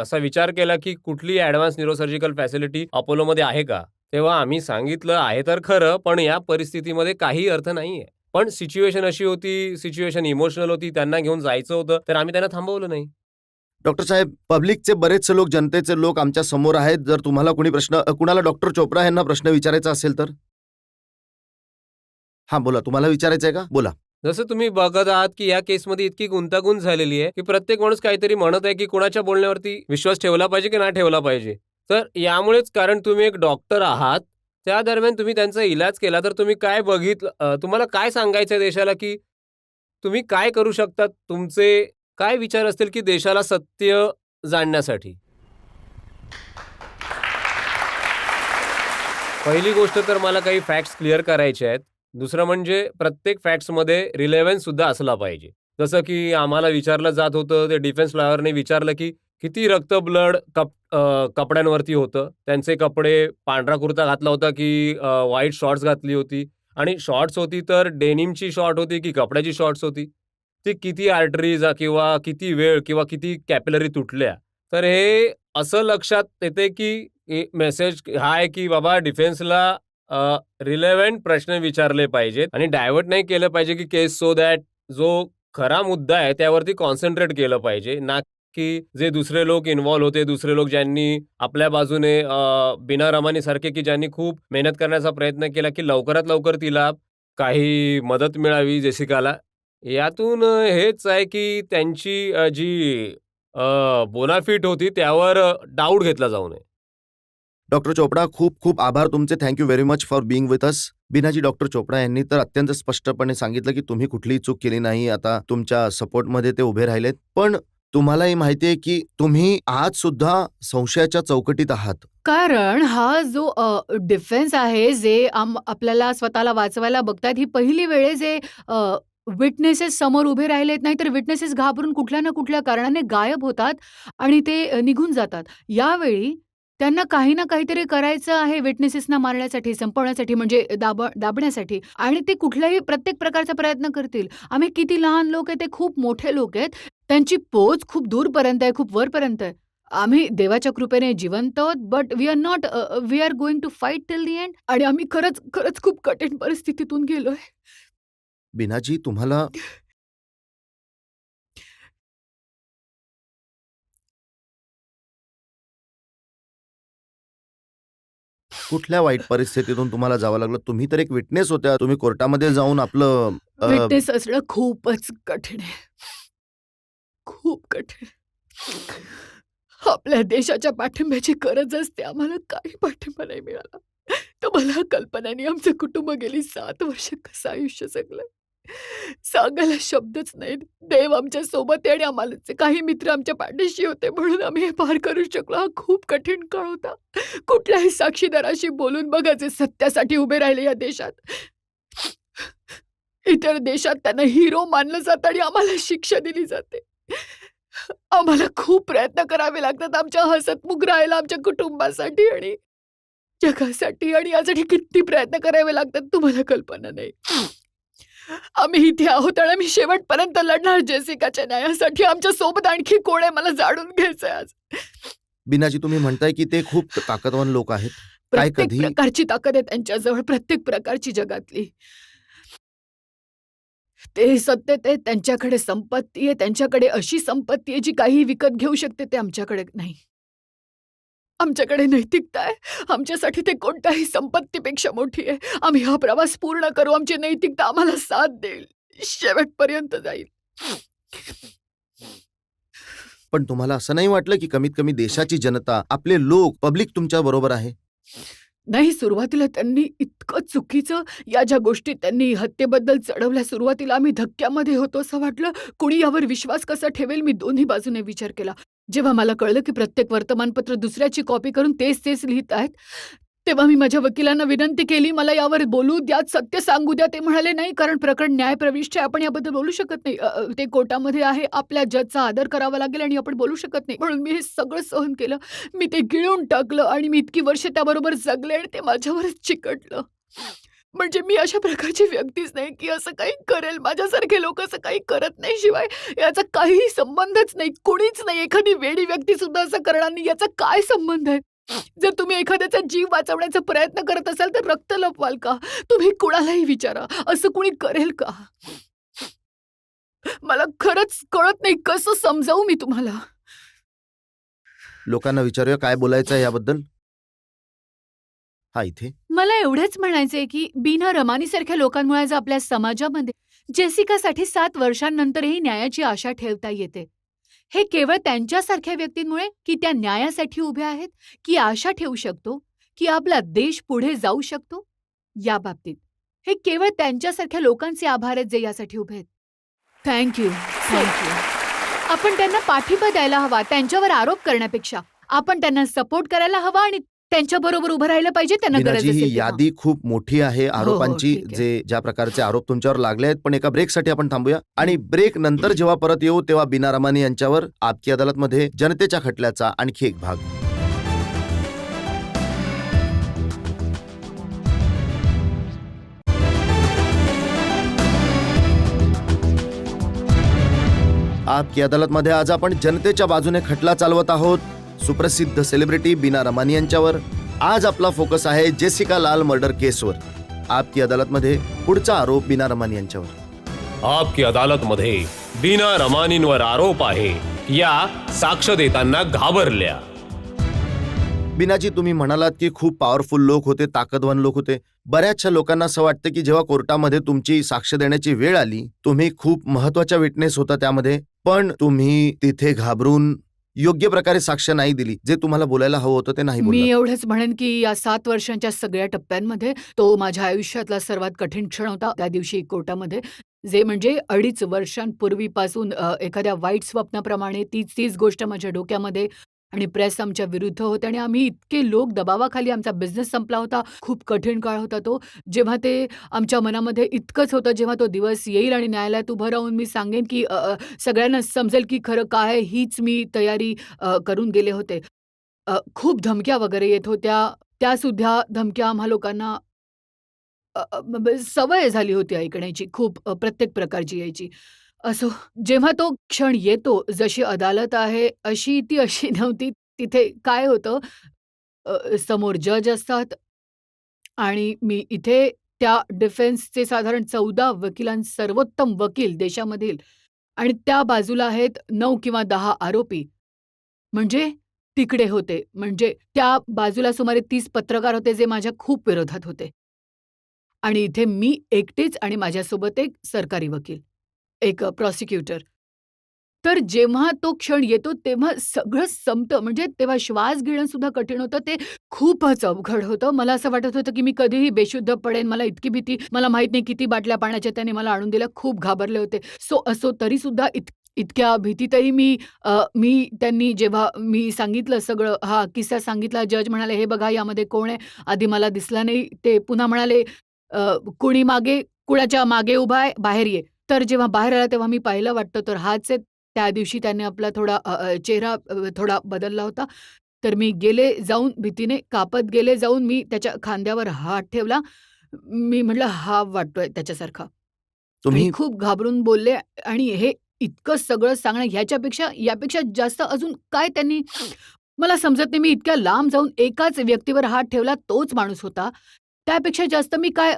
असा विचार केला, की कुठली ॲडव्हान्स न्यूरोसर्जिकल फॅसिलिटी अपोलोमध्ये आहे का? तेव्हा आम्ही सांगितलं, आहे तर खरं, पण या परिस्थितीमध्ये काही अर्थ नाहीये. पण सिच्युएशन अशी होती, सिच्युएशन इमोशनल होती, त्यांना घेऊन जायचं होतं, तर आम्ही त्यांना थांबवलं नाही. डॉक्टर साहेब, पब्लिकचे बरेचसे लोक, जनतेचे लोक आमच्या समोर आहेत. जर तुम्हाला कोणी प्रश्न, कुणाला डॉक्टर चोपडा यांना प्रश्न विचारायचा असेल तर? हां, बोला. तुम्हाला विचारायचं आहे का? बोला. जसं तुम्ही बघत आहात, की या केसमध्ये इतकी गुंतागुंत झालेली आहे, की प्रत्येक माणूस काहीतरी म्हणत आहे, की कोणाच्या बोलण्यावरती विश्वास ठेवला पाहिजे की नाही ठेवला पाहिजे. तर यामुळेच, कारण तुम्ही एक डॉक्टर आहात, त्या दरम्यान तुम्ही त्यांचा इलाज केला, तर तुम्ही काय बघितलं, तुम्हाला काय सांगायचं आहे देशाला, की तुम्ही काय करू शकता? तुमचे काय विचार असतील, की देशाला सत्य जाणण्यासाठी? पहिली गोष्ट तर मला काही फॅक्ट्स क्लिअर करायचे आहेत. दुसरं म्हणजे प्रत्येक फॅक्ट्समध्ये रिलेव्हन्स सुद्धा असला पाहिजे. जसं की आम्हाला विचारलं जात होतं, ते डिफेन्स लॉयरने विचारलं, की किती रक्त ब्लड कपड्यांवरती होतं. त्यांचे कपडे पांढरा कुर्ता घातला होता, की व्हाईट शॉर्ट्स घातली होती आणि शॉर्ट्स होती तर डेनिमची शॉर्ट होती, की कपड्याची शॉर्ट्स होती. ती किती आर्टरीज किंवा किती वेळ किंवा किती कॅपिलरी तुटल्या. तर हे असं लक्षात येते, की मेसेज हा आहे, की बाबा डिफेन्सला रिलेव्हंट प्रश्न विचारले पाहिजेत आणि डायव्हर्ट नाही केलं पाहिजे, की केस, सो दॅट जो खरा मुद्दा आहे त्यावरती कॉन्सन्ट्रेट केलं पाहिजे, ना की जे दुसरे लोक इन्व्हॉल्व होते, दुसरे लोक ज्यांनी आपल्या बाजूने बीना रमानी सारखे की ज्यांनी खूप मेहनत करण्याचा प्रयत्न केला की लवकरात लवकर तिला काही मदत मिळावी जेसिकाला. यातून हेच आहे की त्यांची जी बोनाफिट होती त्यावर डाऊट घेतला जाऊ नये. डॉक्टर चोपडा, खूप खूप आभार तुमचे. Thank you very much for being with us. Binaji, doctor Chopra यांनी तर अत्यंत स्पष्टपणे सांगितलं की तुम्ही कुठलीही चूक केली नाही. आता तुमच्या सपोर्टमध्ये ते उभे राहिलेत. पण तुम्हालाही माहिती आहे की तुम्ही आज सुद्धा संशयाच्या चौकटीत आहात. कारण हा जो डिफेन्स आहे, जे आपल्याला स्वतःला वाचवायला बघतायत, ही पहिली वेळ आहे जे विटनेसेस समोर उभे राहिलेत. नाहीतर विटनेसेस घाबरून कुठल्या ना कुठल्या कारणाने गायब होतात आणि ते निघून जातात. यावेळी त्यांना काही ना काहीतरी करायचं आहे विटनेसेसना मारण्यासाठी, संपवण्यासाठी, म्हणजे दाबण्यासाठी, आणि ते कुठल्याही प्रत्येक प्रकारचा प्रयत्न करतील. आम्ही किती लहान लोक आहेत, ते खूप मोठे लोक आहेत. त्यांची पोच खूप दूरपर्यंत आहे, खूप वरपर्यंत आहे. आम्ही देवाच्या कृपेने जिवंत आहोत, but we are going to fight till the end. आणि आम्ही खरंच खरंच खूप कठीण परिस्थितीतून गेलोय. बिनाजी, तुम्हाला कुठल्या वाईट परिस्थितीतून तुम्हाला जावं लागलं? तुम्ही तर एक विटनेस होत्या. तुम्ही कोर्टामध्ये जाऊन आपलं विटनेस असणं खूपच कठीण आहे. खूप कठीण. आपल्या देशाच्या पाठिंब्याची गरज असते. आम्हाला काही पाठिंबा नाही मिळाला. तुम्हाला कल्पना नाही, आमचं कुटुंब गेली 7 वर्ष कसं आयुष्य जगलंय. सांगायला शब्दच नाहीत. देव आमच्या सोबत आहे आणि आम्हाला काही मित्र आमच्या पाठीशी होते म्हणून आम्ही हे पार करू शकलो. हा खूप कठीण काळ होता. कुठल्याही साक्षीदाराशी बोलून बघा जे सत्यासाठी उभे राहिले या देशात. इतर देशात त्यांना हिरो मानलं जातं आणि आम्हाला शिक्षा दिली जाते. आम्हाला खूप प्रयत्न करावे लागतात आमच्या हसतमुख राहायला, आमच्या कुटुंबासाठी आणि जगासाठी, आणि यासाठी किती प्रयत्न करावे लागतात तुम्हाला कल्पना नाही. आम्ही इथे आहोत आणि आम्ही शेवटपर्यंत लढणार जेसिकाच्या न्यायासाठी. आमच्या सोबत आणखी कोण आहे मला जाणून घ्यायचंय आज. बिनाजी, तुम्ही म्हणताय की ते खूप ताकदवान लोक आहेत. काय प्रत्येक कधी प्रकारची ताकद आहे त्यांच्याजवळ, प्रत्येक प्रकारची जगातली. ते सत्तेत आहे, त्यांच्याकडे संपत्ती आहे, त्यांच्याकडे अशी संपत्ती आहे जी काही विकत घेऊ शकते. ते आमच्याकडे नाही. आमच्याकडे नैतिकता आहे. आमच्यासाठी ते कोणत्याही संपत्तीपेक्षा मोठी आहे. आम्ही हा प्रवास पूर्ण करू. आमची नैतिकता आम्हाला साथ देईल, शेवटपर्यंत जाईल. पण तुम्हाला असं नाही वाटलं की कमीत कमी देशाची जनता, आपले लोक, पब्लिक तुमच्या बरोबर आहे? नाही, सुरुवातीला त्यांनी इतकं चुकीचं या ज्या गोष्टी त्यांनी हत्येबद्दल चढवल्या, सुरुवातीला आम्ही धक्क्यामध्ये होतो. असं वाटलं कुणी यावर विश्वास कसा ठेवेल. मी दोन्ही बाजूने विचार केला. जेव्हा मला कळलं की प्रत्येक वर्तमानपत्र दुसऱ्याची कॉपी करून तेच लिहित आहेत, तेव्हा मी माझ्या वकिलांना विनंती केली, मला यावर बोलू द्या, सत्य सांगू द्या. ते म्हणाले नाही, कारण प्रकरण न्यायप्रविष्ट आहे, आपण याबद्दल बोलू शकत नाही. ते कोर्टामध्ये आहे, आपल्या जजचा आदर करावा लागेल आणि आपण बोलू शकत नाही. म्हणून मी हे सगळं सहन केलं. मी ते गिळून टाकलं आणि मी इतकी वर्ष त्याबरोबर जगले आणि ते माझ्यावरच चिकटलं. म्हणजे मी अशा प्रकारची व्यक्तीच नाही की असं काही करेल. माझ्यासारखे लोक असं काही करत नाही. शिवाय याचा काहीही संबंधच नाही. कुणीच नाही. एखादी वेडी व्यक्ती सुद्धा असं करणार नाही. याचा काय संबंध आहे? जर तुम्ही एखाद्याचा जीव वाचवण्याचा प्रयत्न करत असाल तर रक्त लपवाल का? तुम्ही कुणालाही विचारा. असं कुणी करेल का? मला खरंच कळत नाही, कसं समजावू मी तुम्हाला. लोकांना विचारूया काय बोलायचं आहे याबद्दल. हा, इथे मला एवढंच म्हणायचंय की बीना रमानीसारख्या लोकांमुळे आज आपल्या समाजामध्ये जेसिकासाठी 7 वर्षांनंतरही न्यायाची आशा ठेवता येते. हे केवळ त्यांच्यासारख्या व्यक्तींमुळे की त्या न्यायासाठी उभ्या आहेत, की आशा ठेवू शकतो की आपला देश पुढे जाऊ शकतो. या बाबतीत हे केवळ त्यांच्यासारख्या लोकांचे आभार आहेत जे यासाठी उभे आहेत. थँक्यू. आपण त्यांना पाठिंबा द्यायला हवा, त्यांच्यावर आरोप करण्यापेक्षा. आपण त्यांना सपोर्ट करायला हवा आणि त्यांच्याबरोबर उभं राहिलं पाहिजे त्यांना गरज बिनाजी, असेल ही तेव्हा. यादी खूप मोठी आहे आरोपांची, ठीक आहे. जे ज्या प्रकारचे आरोप तुमच्यावर लागले आहेत. पण एका ब्रेकसाठी आपण थांबूया आणि ब्रेक नंतर जेव्हा परत येऊ तेव्हा बीना रमानी यांच्यावर आपकी अदालतमध्ये जनतेच्या खटल्याचा आणखी एक भाग. आपकी अदालतमध्ये आज आपण जनतेच्या बाजूने खटला चालवत आहोत सुप्रसिद्ध सेलिब्रिटी बीना रमानी यांच्यावर. आज आपला फोकस आहे जेसिका लाल मर्डर केसवर. आपकी अदालतमध्ये पुढचा आरोप बीना रमानी यांच्यावर. आपकी अदालतमध्ये बीना रमानींवर आरोप आहे या साक्ष देताना घाबरल्या. बिनाजी, तुम्ही म्हणालात की खूप पॉवरफुल लोक होते, ताकदवान लोक होते. बऱ्याचशा लोकांना असं वाटतं की जेव्हा कोर्टामध्ये तुमची साक्ष देण्याची वेळ आली, तुम्ही खूप महत्वाच्या विटनेस होता त्यामध्ये, पण तुम्ही तिथे घाबरून योग्य प्रकारे साक्ष नाही दिली. जे तुम्हाला बोलायला हवं होतं ते नाही मी बोललात. एवढंच म्हणेन की या 7 वर्षांच्या सगळ्या टप्प्यांमध्ये तो माझ्या आयुष्यातला सर्वात कठीण क्षण होता त्या दिवशी कोर्टामध्ये. जे म्हणजे 2.5 वर्षांपूर्वीपासून एखाद्या वाईट स्वप्नाप्रमाणे तीच गोष्ट माझ्या डोक्यामध्ये आणि प्रेस आमच्या विरुद्ध होते आणि आम्ही इतके लोक दबावाखाली आमचा बिझनेस संपला होता. खूप कठीण काळ होता तो. जेव्हा ते आमच्या मनामध्ये इतकंच होतं, जेव्हा तो दिवस येईल आणि न्यायालयात उभं राहून मी सांगेन की सगळ्यांना समजेल की खरं काय आहे, हीच मी तयारी करून गेले होते. खूप धमक्या वगैरे येत होत्या. त्यासुद्धा धमक्या आम्हा लोकांना अ, अ, सवय झाली होती ऐकण्याची खूप प्रत्येक प्रकारची यायची. असो, जेव्हा तो क्षण येतो, जशी अदालत आहे अशी ती अशी नव्हती. तिथे काय होतं, समोर जज असतात आणि मी इथे त्या डिफेन्सचे साधारण 14 सर्वोत्तम वकील देशामधील आणि त्या बाजूला आहेत 9 किंवा 10 आरोपी. म्हणजे तिकडे होते. म्हणजे त्या बाजूला सुमारे 30 पत्रकार होते, जे माझ्या खूप विरोधात होते. आणि इथे मी एकटीच आणि माझ्यासोबत एक सरकारी वकील, एक प्रॉसिक्युटर. तर जेव्हा तो क्षण येतो, तेव्हा सगळं संपतं. म्हणजे तेव्हा श्वास घेणं सुद्धा कठीण होतं. ते खूपच अवघड होतं. मला असं वाटत होतं, की मी कधीही बेशुद्ध पडेन. मला इतकी भीती, मला माहीत नाही किती बाटल्या पाण्याच्या त्याने मला आणून दिल्या. खूप घाबरले होते. असो तरीसुद्धा इतक्या भीतीतही मी त्यांनी जेव्हा मी सांगितलं सगळं हा किस्सा सांगितला, जज म्हणाले, "हे बघा यामध्ये कोण आहे?" आधी मला दिसला नाही. ते पुन्हा म्हणाले, "कुणी मागे कुणाच्या मागे उभा आहे, बाहेर ये." तर जेव्हा बाहेर आला तेव्हा मी पाहिलं वाटतं तर हाच आहे. त्या दिवशी त्याने आपला थोडा चेहरा थोडा बदलला होता. तर मी गेले जाऊन भीतीने कापत गेले जाऊन मी त्याच्या खांद्यावर हात ठेवला. मी म्हटलं, "हा वाटतोय त्याच्यासारखा." आणि तुम्ही खूप घाबरून बोलले आणि हे इतकं सगळं सांगणं यापेक्षा जास्त अजून काय त्यांनी मला समजत नाही. मी इतक्या लांब जाऊन एकाच व्यक्तीवर हात ठेवला, तोच माणूस होता. त्यापेक्षा जास्त मी काय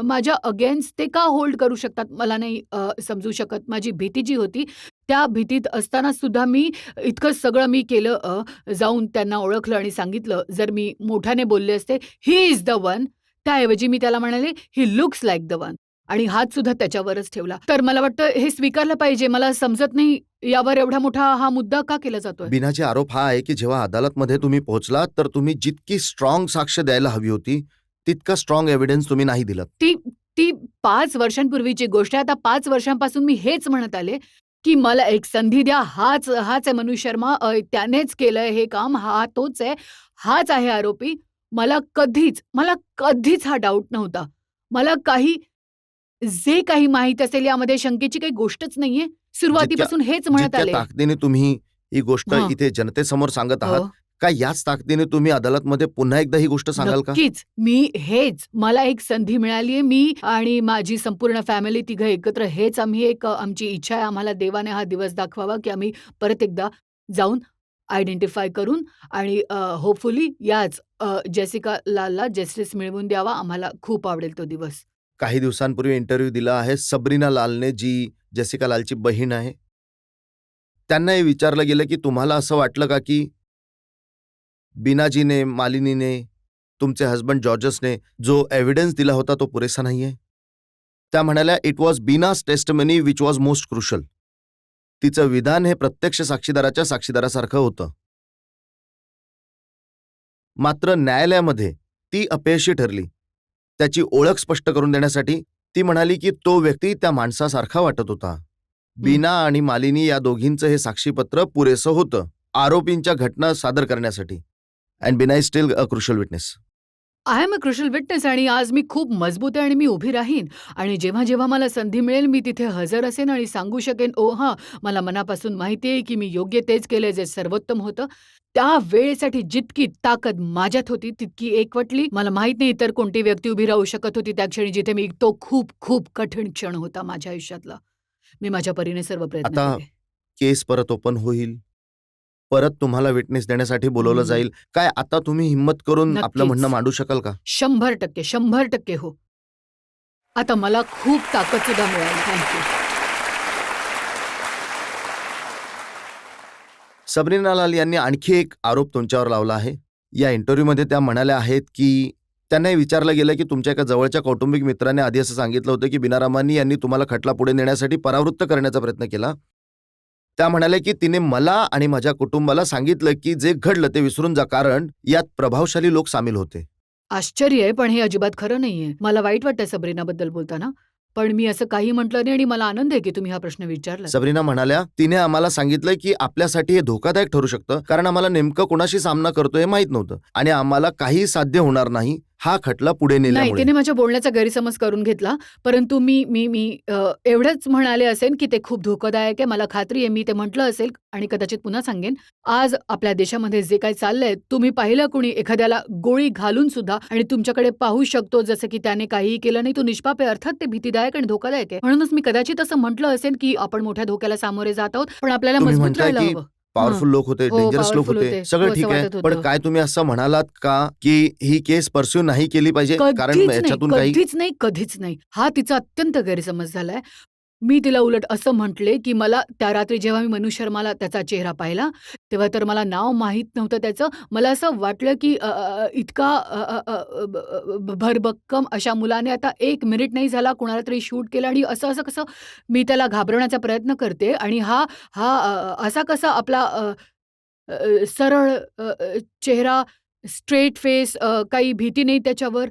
माझ्या अगेन्स्ट ते का होल्ड करू शकतात मला नाही समजू शकत. माझी भीती जी होती, त्या भीतीत असताना सुद्धा मी इतकं सगळं मी केलं. जाऊन त्यांना ओळखलं आणि सांगितलं. जर मी मोठ्याने बोलले असते, "ही इज द वन." त्याऐवजी मी त्याला म्हणाले, "he looks like the one." आणि हात सुद्धा त्याच्यावरच ठेवला. तर मला वाटतं हे स्वीकारलं पाहिजे. मला समजत नाही यावर एवढा मोठा हा मुद्दा का केला जातोय? बिनाचे आरोप हा आहे की जेव्हा अदालतमध्ये तुम्ही पोहोचलात, तर तुम्ही जितकी स्ट्रॉंग साक्ष द्यायला हवी होती, तितका स्ट्रॉंग एव्हिडन्स तुम्ही नाही दिलात. ती ती 5 वर्षांपूर्वीची गोष्ट आहे. आता 5 वर्षांपासून मी हेच म्हणत आले, की मला एक संधी द्या. हाच आहे मनोज शर्मा. त्यानेच केलंय हे काम. हा तोच आहे. हाच आहे आरोपी. मला कधीच हा डाउट नव्हता. मला जे काही माहीत असेल यामध्ये शंकेची काही गोष्टच नाहीये. जितक्या सुरुवातीपासून हेच म्हणत जितक्या आले. ताकदीने तुम्ही ही गोष्ट हां. इथे जनतेसमोर सांगत आहात, हो. का याच ताकदीने तुम्ही अदालतमध्ये पुन्हा एकदा ही गोष्ट सांगाल का? नक्कीच. मला एक संधी मिळाली आहे. मी आणि माझी संपूर्ण फॅमिली तिघं एकत्र आम्ही आमची इच्छा आहे. आम्हाला देवाने हा दिवस दाखवावा, की आम्ही परत एकदा जाऊन आयडेंटिफाय करून आणि होपफुली जेसिका लालला जस्टिस मिळवून द्यावा. आम्हाला खूप आवडेल तो दिवस. काही दिवसांपूर्वी इंटरव्ह्यू दिला आहे सबरीना लालने, जी जेसिका लालची बहीण आहे. त्यांना हे विचारलं गेलं, की तुम्हाला असं वाटलं का, की बीनाजीने, मालिनीने, तुमचे हसबंड जॉर्जसने जो एव्हिडन्स दिला होता तो पुरेसा नाहीये? त्या म्हणाल्या, "it was Beena's testimony which was most crucial." तिचं विधान हे प्रत्यक्ष साक्षीदाराच्या साक्षीदारासारखं होतं. मात्र न्यायालयामध्ये ती अपयशी ठरली. त्याची ओळख स्पष्ट करून देण्यासाठी ती म्हणाली, की तो व्यक्ती त्या माणसासारखा वाटत होता. बीना आणि मालिनी या दोघींचं हे साक्षीपत्र पुरेसं होतं आरोपींच्या घटना सादर करण्यासाठी. And Beena is still a crucial witness. I am a crucial witness आणि आज मी खूप मजबूत आहे आणि मी उभी राहीन आणि जेव्हा मला संधी मिळेल मी तिथे हजर असेन आणि सांगू शकेन, "ओ हां, मला मनापासून माहिती आहे की मी योग्य तेच केलंय जे सर्वोत्तम होतं." त्या वेळेसाठी जितकी ताकद माझ्यात होती तितकी एकवटली. मला माहीत नाही इतर कोणती व्यक्ती उभी राहू शकत होती त्या क्षणी जिथे तो खूप कठीण क्षण होता माझ्या आयुष्यातला. मी माझ्या परीने सर्व प्रयत्न आता केले. केस परत ओपन होईल. परत तुम्हाला विटनेस देण्यासाठी बोलावलं हं. जाईल. काय आता तुम्ही हिम्मत करून आपलं नक्कीच. म्हणणं मांडू शकाल का? 100% हो. आता मला खूप ताकद सुद्धा मिळाली. थँक सबरीना लाल यांनी आणखी एक आरोप तुमच्यावर लावला आहे. या इंटरव्ह्यूमध्ये त्या म्हणाल्या आहेत की त्यांना हे विचारलं गेलं की तुमच्या एका जवळच्या कौटुंबिक मित्राने आधी असं सांगितलं होतं की बीना रमानी यांनी तुम्हाला खटला पुढे नेण्यासाठी परावृत्त करण्याचा प्रयत्न केला. त्या म्हणाल्या की तिने मला आणि माझ्या कुटुंबाला सांगितलं की जे घडलं ते विसरून जा, कारण यात प्रभावशाली लोक सामील होते. आश्चर्य आहे, पण हे अजिबात खरं नाहीये. मला वाईट वाटतं सबरीनाबद्दल बोलताना, पण मी असं काही म्हटलं नाही आणि मला आनंद आहे की तुम्ही हा प्रश्न विचारला. सबरीना म्हणाल्या, तिने आम्हाला सांगितलं की आपल्यासाठी हे धोकादायक ठरू शकतं, कारण आम्हाला नेमकं कोणाशी सामना करतोय हे माहीत नव्हतं आणि आम्हाला काही साध्य होणार नाही हा खटला पुढे नाही, नेल्यामुळे. तिने माझ्या बोलण्याचा गैरसमज करून घेतला. परंतु मी मी मी एवढंच म्हणाले असेन की ते खूप धोकादायक आहे. मला खात्री आहे मी ते म्हटलं असेल आणि कदाचित पुन्हा सांगेन. आज आपल्या देशामध्ये जे काही चाललंय, तुम्ही पाहिलं कुणी एखाद्याला गोळी घालून सुद्धा आणि तुमच्याकडे पाहू शकतो जसं की त्याने काहीही केलं नाही, तो निष्पाप आहे. अर्थात ते भीतीदायक आणि धोकादायक आहे. म्हणूनच मी कदाचित असं म्हटलं असेल की आपण मोठ्या धोक्याला सामोरे जात आहोत, पण आपल्याला तुम्ही मजबूत म्हणताय राहायला की हवं. पॉवरफुल लोक होते, हो, डेंजरस लोक powerful होते, होते. सगळं हो, ठीक असं आहे. वाटत पण होतं. काय तुम्ही असं म्हणालात का की ही केस परस्यू नाही केली पाहिजे, कारण कधीच नाही, याच्यातून काही कधीच नाही, कधीच नाही. हा तिचा अत्यंत गैरसमज झालाय. मी तिला उलट असं म्हटले, की मला त्या रात्री जेव्हा मी मनु शर्माला त्याचा चेहरा पाहिला, तेव्हा तर मला नाव माहीत नव्हतं त्याचं. मला असं वाटलं, की इतका भरभक्कम अशा मुलाने आता 1 मिनिट नाही झाला कुणाला तरी शूट केलं आणि असं-असं कसं मी त्याला घाबरवण्याचा प्रयत्न करते आणि हा हा असा कसा आपला सरळ चेहरा, स्ट्रेट फेस, काही भीती नाही त्याच्यावर.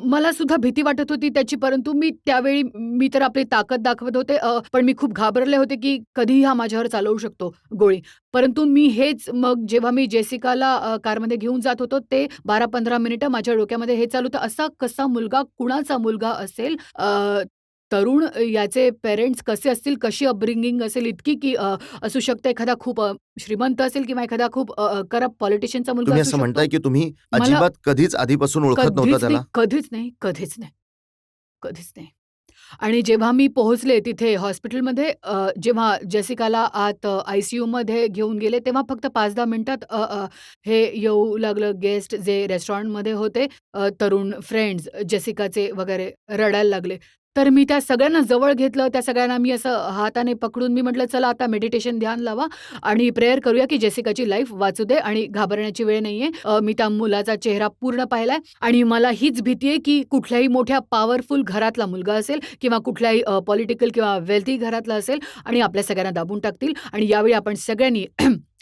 मला सुद्धा भीती वाटत होती त्याची, परंतु मी त्यावेळी मी तर आपली ताकद दाखवत होते. पण मी खूप घाबरले होते, की कधीही हा माझ्यावर चालवू शकतो गोळी. परंतु मी हेच मग जेव्हा मी जेसिकाला कारमध्ये घेऊन जात होतो, ते 12-15 मिनिटं माझ्या डोक्यामध्ये हे चालू होतं, असा कसा मुलगा, कुणाचा मुलगा असेल? तरुण, याचे पेरेंट्स कसे असतील, कशी अपब्रिंगिंग असेल इतकी, की असू शकतं एखादा खूप श्रीमंत असेल किंवा एखादा खूप करप्ट पॉलिटिशियनचा मुलगा तुम्ही असू असं शकतो. म्हणताय की तुम्ही मला अजिबात कधीच आधीपासून ओळखत नव्हता कधीच नाही, त्याला? कधीच नाही, कधीच नाही, कधीच नाही. आणि जेव्हा मी पोहोचले तिथे हॉस्पिटलमध्ये, जेव्हा जेसिकाला आत आय-सी-यूमध्ये घेऊन गेले, तेव्हा फक्त 5-10 मिनिटात हे येऊ लागलं गेस्ट जे रेस्टॉरंटमध्ये होते, तरुण फ्रेंड्स जेसिकाचे वगैरे रडायला लागले. तर मी त्या सगळ्यांना जवळ घेतलं. त्या सगळ्यांना मी असं हाताने पकडून मी म्हटलं, "चला आता मेडिटेशन ध्यान लावा आणि प्रेयर करूया की जेसिकाची लाईफ वाचू दे आणि घाबरण्याची वेळ नाहीये." मी त्या मुलाचा चेहरा पूर्ण पाहिलाय आणि मला हीच भीती आहे की कुठल्याही मोठ्या पॉवरफुल घरातला मुलगा असेल किंवा कुठल्याही पॉलिटिकल किंवा वेल्थी घरातला असेल आणि आपल्या सगळ्यांना दाबून टाकतील आणि यावेळी आपण सगळ्यांनी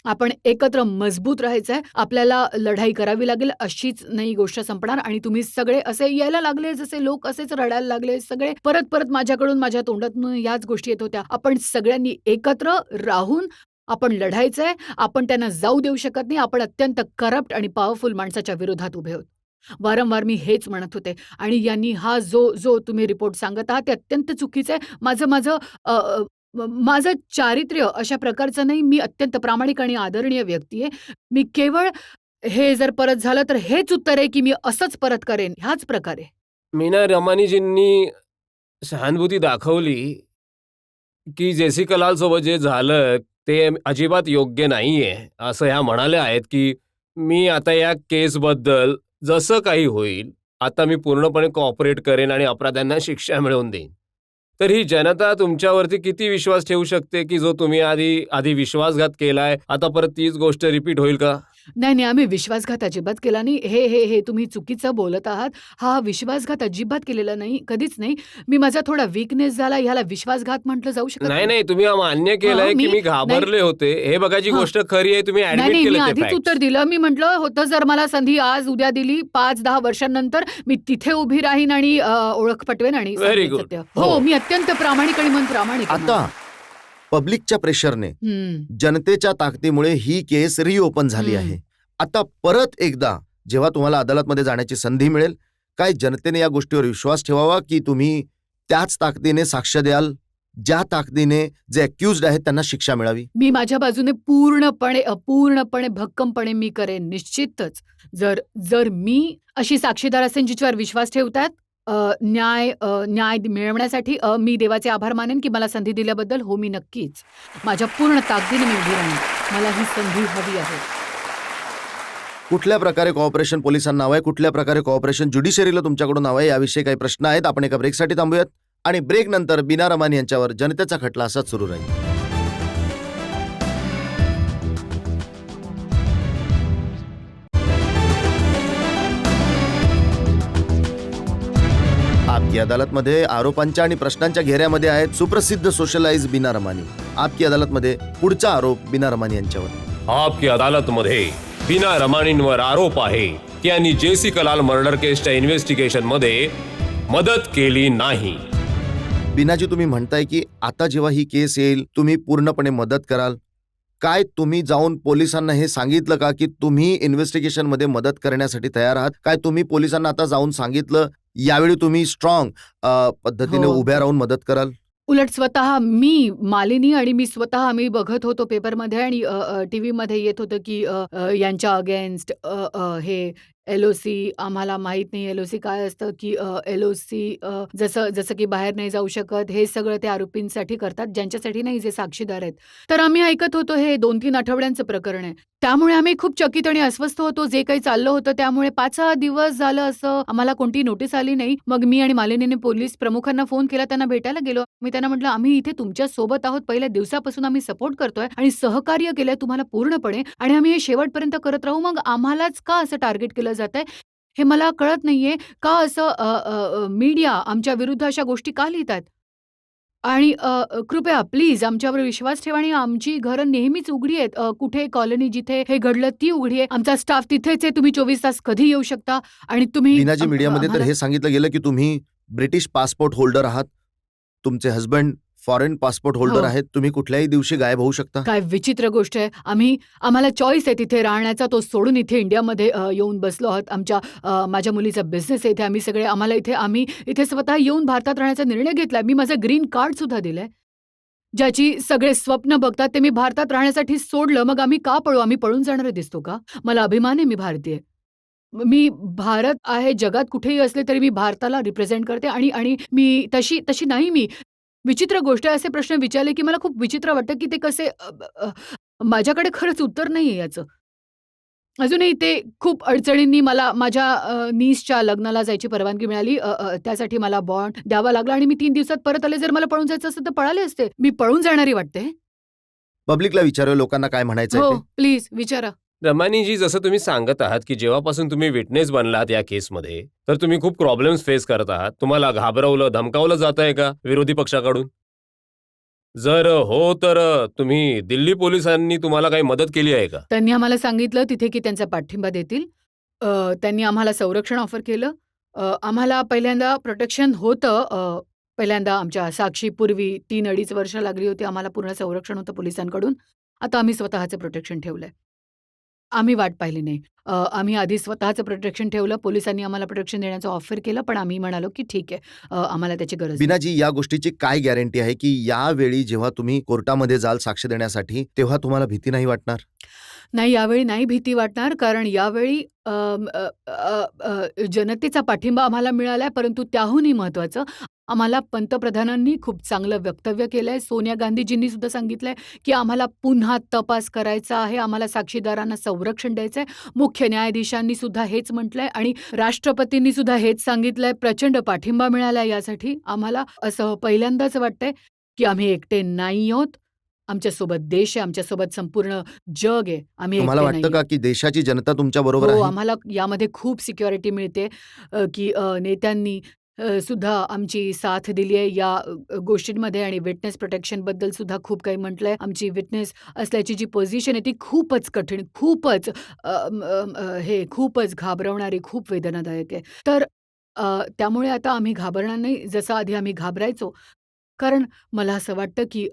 आपण एकत्र मजबूत राहायचंय. आपल्याला लढाई करावी लागेल. अशीच नाही गोष्ट संपणार आणि तुम्ही सगळे असे यायला लागले, जसे लोक असेच रडायला लागले. सगळे परत-परत माझ्याकडून, माझ्या तोंडातून याच गोष्टी येत होत्या. आपण सगळ्यांनी एकत्र राहून आपण लढायचंय. आपण त्यांना जाऊ देऊ शकत नाही. आपण अत्यंत करप्ट आणि पॉवरफुल माणसाच्या विरोधात उभे आहोत. वारंवार मी हेच म्हणत होते आणि यांनी हा जो तुम्ही रिपोर्ट सांगत आहात ते अत्यंत चुकीचं आहे. माझं माझं अ, अ, माझं चारित्र्य अशा प्रकारचं नाही. मी अत्यंत प्रामाणिक आणि आदरणीय व्यक्ती आहे. मी केवळ हे जर परत झालं तर हेच उत्तर आहे, की मी असंच परत करेन ह्याच प्रकारे. मीना रमानीजींनी सहानुभूती दाखवली, की जेसिका लालसोबत जे झालं ते अजिबात योग्य नाहीये, असं ह्या म्हणाल्या आहेत, की मी आता या केसबद्दल जसं काही होईल, आता मी पूर्णपणे कोऑपरेट करेन आणि अपराध्यांना शिक्षा मिळवून देईन. तर ही जनता तुमच्यावरती किती विश्वास ठेवू शकते, की जो तुम्ही आधी विश्वासघात केलाय, आता परत तीच गोष्ट रिपीट होईल का? नाही, नाही. आम्ही विश्वासघात अजिबात केला नाही. हे तुम्ही चुकीचं बोलत आहात. हा विश्वासघात अजिबात केलेला नाही, कधीच नाही. मी माझा थोडा वीकनेस झाला, ह्याला विश्वासघात म्हटलं जाऊ शकत नाही, नाही. नाही. तुम्ही मान्य केलंय, की मी मी नाही, घाबरले होते. हे बघा जी हां. गोष्ट खरी आहे तुम्ही नाही, ॲडमिट नाही. मी केलं ते आधीच फॅक्ट्स. उत्तर दिलं. मी म्हटलं होतं जर मला संधी आज उद्या दिली 5-10 वर्षांनंतर मी तिथे उभी राहीन आणि ओळख पटवेन आणि व्हेरी सांगेन गुड. सत्य. हो. हो, मी अत्यंत प्रामाणिक आणि मन प्रामाणिक आहे आता माझं. पब्लिकच्या प्रेशरने, हं, जनतेच्या ताकदीमुळे ही केस रिओपन झाली आहे. हं. आता परत एकदा जेव्हा तुम्हाला अदालतमध्ये जाण्याची संधी मिळेल, काय जनतेने या गोष्टीवर विश्वास ठेवावा की तुम्ही त्याच ताकदीने साक्ष द्याल, ज्या ताकदीने जे अक्युज्ड आहेत त्यांना शिक्षा मिळावी? मी माझ्या बाजूने पूर्णपणे भक्कमपणे मी करेन निश्चितच. जर मी अशी साक्षीदार असेन जिच्यावर विश्वास ठेवतात, न्याय मिळवण्यासाठी मी देवाचे आभार मानेन की मला संधी दिल्याबद्दल. हो, मी नक्कीच माझ्या पूर्ण ताकदीने मी उभी राहीन. मला ही संधी हवी आहे. कुठल्या प्रकारे कॉर्पोरेशन पोलिसांना हवंय, कुठल्या प्रकारे कॉर्पोरेशन ज्युडिशरीला तुमच्याकडून हवंय, याविषयी काही प्रश्न आहेत. आपण एका ब्रेकसाठी थांबूयात आणि ब्रेक नंतर बीना रमानी यांच्यावर जनतेचा खटला असाच सुरू राहील. आपकी अदालतमध्ये आरोपांच्या आणि प्रश्नांच्या घेऱ्यामध्ये आहेत सुप्रसिद्ध सोशलाइज बीना रमानी. आपकी अदालतमध्ये पुढचा आरोप बीना रमानी यांच्यावर. आपकी अदालतमध्ये बीना रमानींवर आरोप आहे की यांनी जेसी कलाल मर्डर केसच्या इन्व्हेस्टिगेशन मध्ये मदत केली नाही. बीनाजी, तुम्ही म्हणताय की आता जेव्हा ही केस येईल तुम्ही पूर्णपणे मदत कराल. काय तुम्ही जाऊन पोलिसांना हे सांगितलं का की तुम्ही इन्व्हेस्टिगेशन मध्ये मदत करण्यासाठी तयार आहात? काय तुम्ही पोलिसांना आता जाऊन सांगितलं यावेळी तुम्ही स्ट्रॉंग पद्धतीने हो. उभ्या राहून मदत कराल? उलट स्वतः मी, मालिनी आणि मी स्वतः आम्ही बघत होतो पेपरमध्ये आणि टीव्हीमध्ये येत होतं की यांच्या अगेन्स्ट हे LOC आम्हाला माहीत नाही LOC काय असतं की LOC जसं जसं की बाहेर नाही जाऊ शकत, हे सगळं ते आरोपींसाठी करतात, ज्यांच्यासाठी नाही, जे साक्षीदार आहेत. तर आम्ही ऐकत होतो हे 2-3 आठवड्यांचं प्रकरण आहे. त्यामुळे आम्ही खूप चकित आणि अस्वस्थ होतो जे काही चाललं होतं. त्यामुळे 5-6 दिवस झालं असं आम्हाला कोणती नोटीस आली नाही. मग मी आणि मालिनीने पोलीस प्रमुखांना फोन केला, त्यांना भेटायला गेलो. मी त्यांना म्हटलं, "आम्ही इथे तुमच्या सोबत आहोत. पहिल्या दिवसापासून आम्ही सपोर्ट करतोय आणि सहकार्य केलंय तुम्हाला पूर्णपणे आणि आम्ही हे शेवटपर्यंत करत राहू. मग आम्हालाच का असं टार्गेट केलं जातंय हे मला कळत नाहीये. का असं मीडिया आमच्या विरुद्ध अशा गोष्टी का लिहितात? आणि कृपया प्लीज आमच्यावर विश्वास ठेवा आणि आमची घरं नेहमीच उघडी आहेत. कुठे कॉलनी जिथे हे घडलं ती उघडी आहे. आमचा स्टाफ तिथेच आहे. तुम्ही 24 तास कधी येऊ शकता आणि तुम्ही बीनाजी, मीडियामध्ये तर आम्हाला हे सांगितलं गेलं की तुम्ही ब्रिटिश पासपोर्ट होल्डर आहात. तुमचे हस्बंड फॉरेन पासपोर्ट होल्डर हो. आहेत. तुम्ही कुठल्याही दिवशी गायब होऊ शकता. काय विचित्र गोष्ट आहे. आम्हाला चॉईस आहे तिथे राहण्याचा. तो सोडून इथे इंडियामध्ये येऊन बसलो आहोत. माझ्या मुलीचा बिझनेस आहे इथे. आम्ही इथे स्वतः येऊन भारतात राहण्याचा निर्णय घेतलाय. मी माझं ग्रीन कार्ड सुद्धा दिलंय. ज्याची सगळे स्वप्न बघतात ते मी भारतात राहण्यासाठी सोडलं. मग आम्ही का पळू? आम्ही पळून जाणारे दिसतो का? मला अभिमान आहे मी भारतीय. मी भारत आहे, जगात कुठेही असले तरी मी भारताला रिप्रेझेंट करते आणि मी तशी नाही मी. विचित्र गोष्ट आहे, असे प्रश्न विचारले की मला खूप विचित्र वाटतं की ते कसे माझ्याकडे खरंच उत्तर नाहीये याचं. अजूनही ते खूप अडचणींनी मला माझ्या नीसच्या लग्नाला जायची परवानगी मिळाली. त्यासाठी मला बॉन्ड द्यावा लागला आणि मी 3 दिवसात परत आले. जर मला पळून जायचं असतं तर पळाले असते. मी पळून जाणारी वाटते? पब्लिकला विचारूया लोकांना काय म्हणायचं हो, आहे ते. प्लीज विचारा. रमानीजी, जसं तुम्ही सांगत आहात की जेव्हापासून तुम्ही विटनेस बनलात या केसमध्ये तर तुम्ही खूप प्रॉब्लेम्स फेस करत आहात. तुम्हाला घाबरवलं, धमकावलं जात आहे का विरोधी पक्षाकडून? जर हो तर तुम्ही दिल्ली पोलिसांनी तुम्हाला काही मदत केली आहे का? त्यांनी आम्हाला सांगितलं तिथे की त्यांचा पाठिंबा देतील. त्यांनी आम्हाला संरक्षण ऑफर केलं. आम्हाला पहिल्यांदा प्रोटेक्शन होतं. पहिल्यांदा आमच्या साक्षीपूर्वी 3-2.5 वर्ष लागली होती. आम्हाला पूर्ण संरक्षण होतं पोलिसांकडून. आता आम्ही स्वतःचं प्रोटेक्शन ठेवलंय. आम्ही वाट पाहिली नाही. आम्ही आधी स्वतःचं प्रोटेक्शन ठेवलं. पोलिसांनी आम्हाला प्रोटेक्शन देण्याचं ऑफर केलं, पण आम्ही म्हणालो की ठीक आहे, आम्हाला त्याची गरज नाही. बीनाजी, या गोष्टीची काय गॅरंटी आहे की यावेळी जेव्हा तुम्ही कोर्टामध्ये जाल साक्ष देण्यासाठी तेव्हा तुम्हाला भीती नाही वाटणार? नाही, यावेळी नाही भीती वाटणार, कारण यावेळी जनतेचा पाठिंबा आम्हाला मिळालाय. परंतु त्याहूनही महत्त्वाचं, आम्हाला पंतप्रधानांनी खूप चांगलं वक्तव्य केलंय. सोनिया गांधीजींनी सुद्धा सांगितलंय की आम्हाला पुन्हा तपास करायचा आहे. आम्हाला साक्षीदारांना संरक्षण द्यायचंय. मुख्य न्यायाधीशांनी सुद्धा हेच म्हटलंय आणि राष्ट्रपतींनी सुद्धा हेच सांगितलंय. प्रचंड पाठिंबा मिळालाय यासाठी. आम्हाला असं पहिल्यांदाच वाटतंय की आम्ही एकटे नाही आहोत. आमच्यासोबत देश आहे, आमच्यासोबत संपूर्ण जग आहे. आम्ही तुम्हाला एकटे वाटतं नाही का आहोत. की देशाची जनता तुमच्या बरोबर हो, आहे? आम्हाला यामध्ये खूप सिक्युरिटी मिळते की नेत्यांनी सुद्धा आमची साथ दिली आहे या गोष्टींमध्ये आणि विटनेस प्रोटेक्शनबद्दल सुद्धा खूप काही म्हटलंय. आमची विटनेस असल्याची जी पोझिशन आहे ती खूपच कठीण, खूपच घाबरवणारी, खूप वेदनादायक आहे. तर त्यामुळे आता आम्ही घाबरणार नाही, जसं आधी आम्ही घाबरायचो. कारण मला असं वाटतं की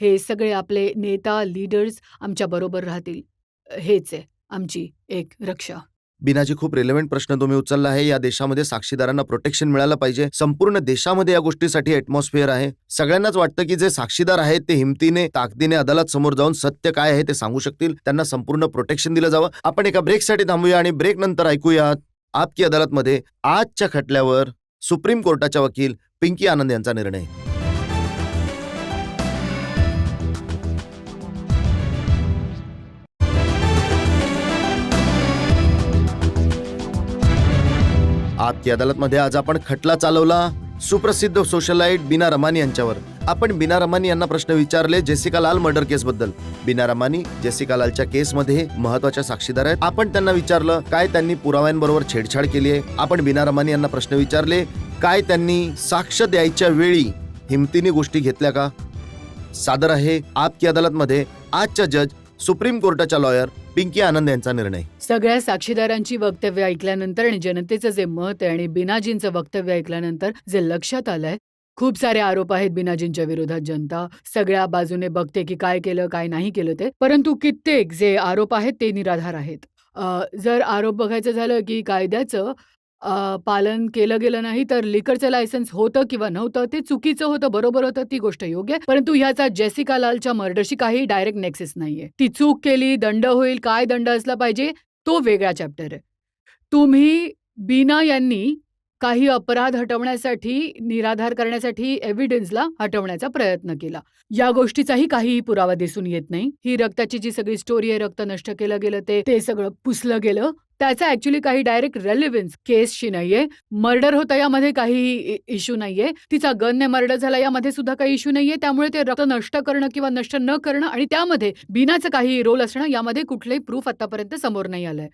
हे सगळे आपले नेता, लीडर्स आमच्याबरोबर राहतील. हेच आहे आमची एक रक्षा. बीनाजी, खूप रिलेव्हंट प्रश्न तुम्ही उचलला आहे. या देशामध्ये साक्षीदारांना प्रोटेक्शन मिळालं पाहिजे. संपूर्ण देशामध्ये या गोष्टीसाठी ॲटमॉस्फिअर आहे. सगळ्यांनाच वाटतं की जे साक्षीदार आहेत ते हिमतीने, ताकदीने अदालत समोर जाऊन सत्य काय आहे ते सांगू शकतील. त्यांना संपूर्ण प्रोटेक्शन दिलं जावं. आपण एका ब्रेकसाठी थांबूया आणि ब्रेक नंतर ऐकूयात आपकी अदालतमध्ये आजच्या खटल्यावर सुप्रीम कोर्टाच्या वकील पिंकी आनंद यांचा निर्णय. आपकी अदालतमध्ये आज आपण खटला चालवला सुप्रसिद्ध सोशलाइट बीना रमानी यांच्यावर. आपण बीना रमानी यांना प्रश्न विचारले जेसिका लाल मर्डर केसबद्दल. बीना रमानी जेसिका लालच्या केसमध्ये महत्वाच्या साक्षीदार आहेत. आपण त्यांना विचारलं काय त्यांनी पुराव्यांबरोबर छेडछाड केली आहे. आपण बीना रमानी यांना प्रश्न विचारले काय त्यांनी साक्ष द्यायच्या वेळी हिमतीने गोष्टी घेतल्या का? सादर आहे आपकी अदालत मध्ये आजच्या जज सुप्रीम कोर्टाच्या लॉयर पिंकी आनंद यांचा निर्णय. सगळ्या साक्षीदारांची वक्तव्य ऐकल्यानंतर आणि जनतेचं जे मत आहे आणि बिनाजींचं वक्तव्य ऐकल्यानंतर जे लक्षात आलंय, खूप सारे आरोप आहेत बिनाजींच्या विरोधात. जनता सगळ्या बाजूने बघते की काय केलं काय नाही केलं ते, परंतु कित्येक जे आरोप आहेत ते निराधार आहेत. जर आरोप बघायचं झालं की कायद्याचं पालन केलं गेलं नाही तर लिकरचं लायसन्स होतं किंवा नव्हतं ते चुकीचं होतं, बरोबर होतं, ती गोष्ट योग्य आहे. परंतु ह्याचा जेसिका लालच्या मर्डरशी काही डायरेक्ट नेक्सेस नाहीये. ती चूक केली, दंड होईल, काय दंड असला पाहिजे तो वेगळा चॅप्टर आहे. तुम्ही बीना यांनी काही अपराध हटवण्यासाठी, निराधार करण्यासाठी एव्हिडन्सला हटवण्याचा प्रयत्न केला. या गोष्टीचाही काहीही पुरावा दिसून येत नाही. ही रक्ताची जी सगळी स्टोरी आहे, रक्त नष्ट केलं गेलं ते सगळं पुसलं गेलं, त्याचा ऍक्च्युली काही डायरेक्ट रेलेव्हन्स केसशी नाहीये. मर्डर होता यामध्ये काही इश्यू नाहीये. तिचा गनने मर्डर झाला यामध्ये सुद्धा काही इश्यू नाहीये. त्यामुळे ते रक्त नष्ट करणं किंवा नष्ट न करणं आणि त्यामध्ये बीनाचं काही रोल असणं यामध्ये कुठलंही प्रूफ आतापर्यंत समोर नाही आलंय.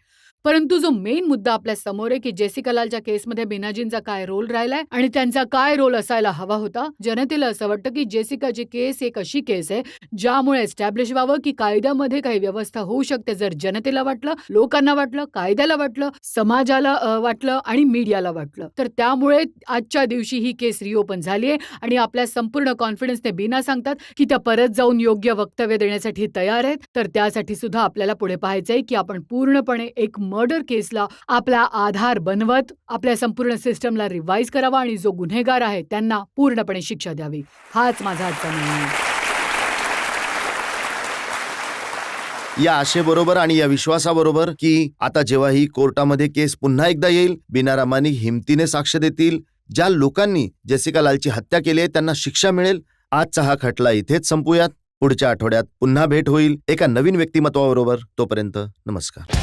परंतु जो मेन मुद्दा आपल्या समोर आहे की जेसिका लालच्या केसमध्ये बिनाजींचा काय रोल राहिलाय आणि त्यांचा काय रोल असायला हवा होता. जनतेला असं वाटतं की जेसिकाची केस एक अशी केस आहे ज्यामुळे एस्टॅब्लिश व्हावं की कायद्यामध्ये काही व्यवस्था होऊ शकते. जर जनतेला वाटलं, लोकांना वाटलं, कायद्याला वाटलं, समाजाला वाटलं आणि मीडियाला वाटलं, तर त्यामुळे आजच्या दिवशी ही केस रिओपन झाली आहे आणि आपल्या संपूर्ण कॉन्फिडन्सने बीना सांगतात की त्या परत जाऊन योग्य वक्तव्य देण्यासाठी तयार आहेत. तर त्यासाठी सुद्धा आपल्याला पुढे पाहायचंय की आपण पूर्णपणे एक मर्डर केसला आपला आधार बनवत आपल्या संपूर्ण सिस्टमला रिवाइज करावा आणि जो गुन्हेगार आहे त्यांना पूर्णपणे शिक्षा द्यावी. हाच माझा आजचा निर्णय आहे. या आशेबरोबर आणि या विश्वासाबरोबर की आता जेव्हा ही कोर्टामध्ये केस पुन्हा एकदा येईल, बीना रामानी हिमतीने साक्ष देतील, ज्या लोकांनी जेसिका लालची हत्या केली आहे त्यांना शिक्षा मिळेल. आजचा हा खटला इथेच संपूयात. पुढच्या आठवड्यात पुन्हा भेट होईल एका नवीन व्यक्तिमत्वाबरोबर. तोपर्यंत नमस्कार.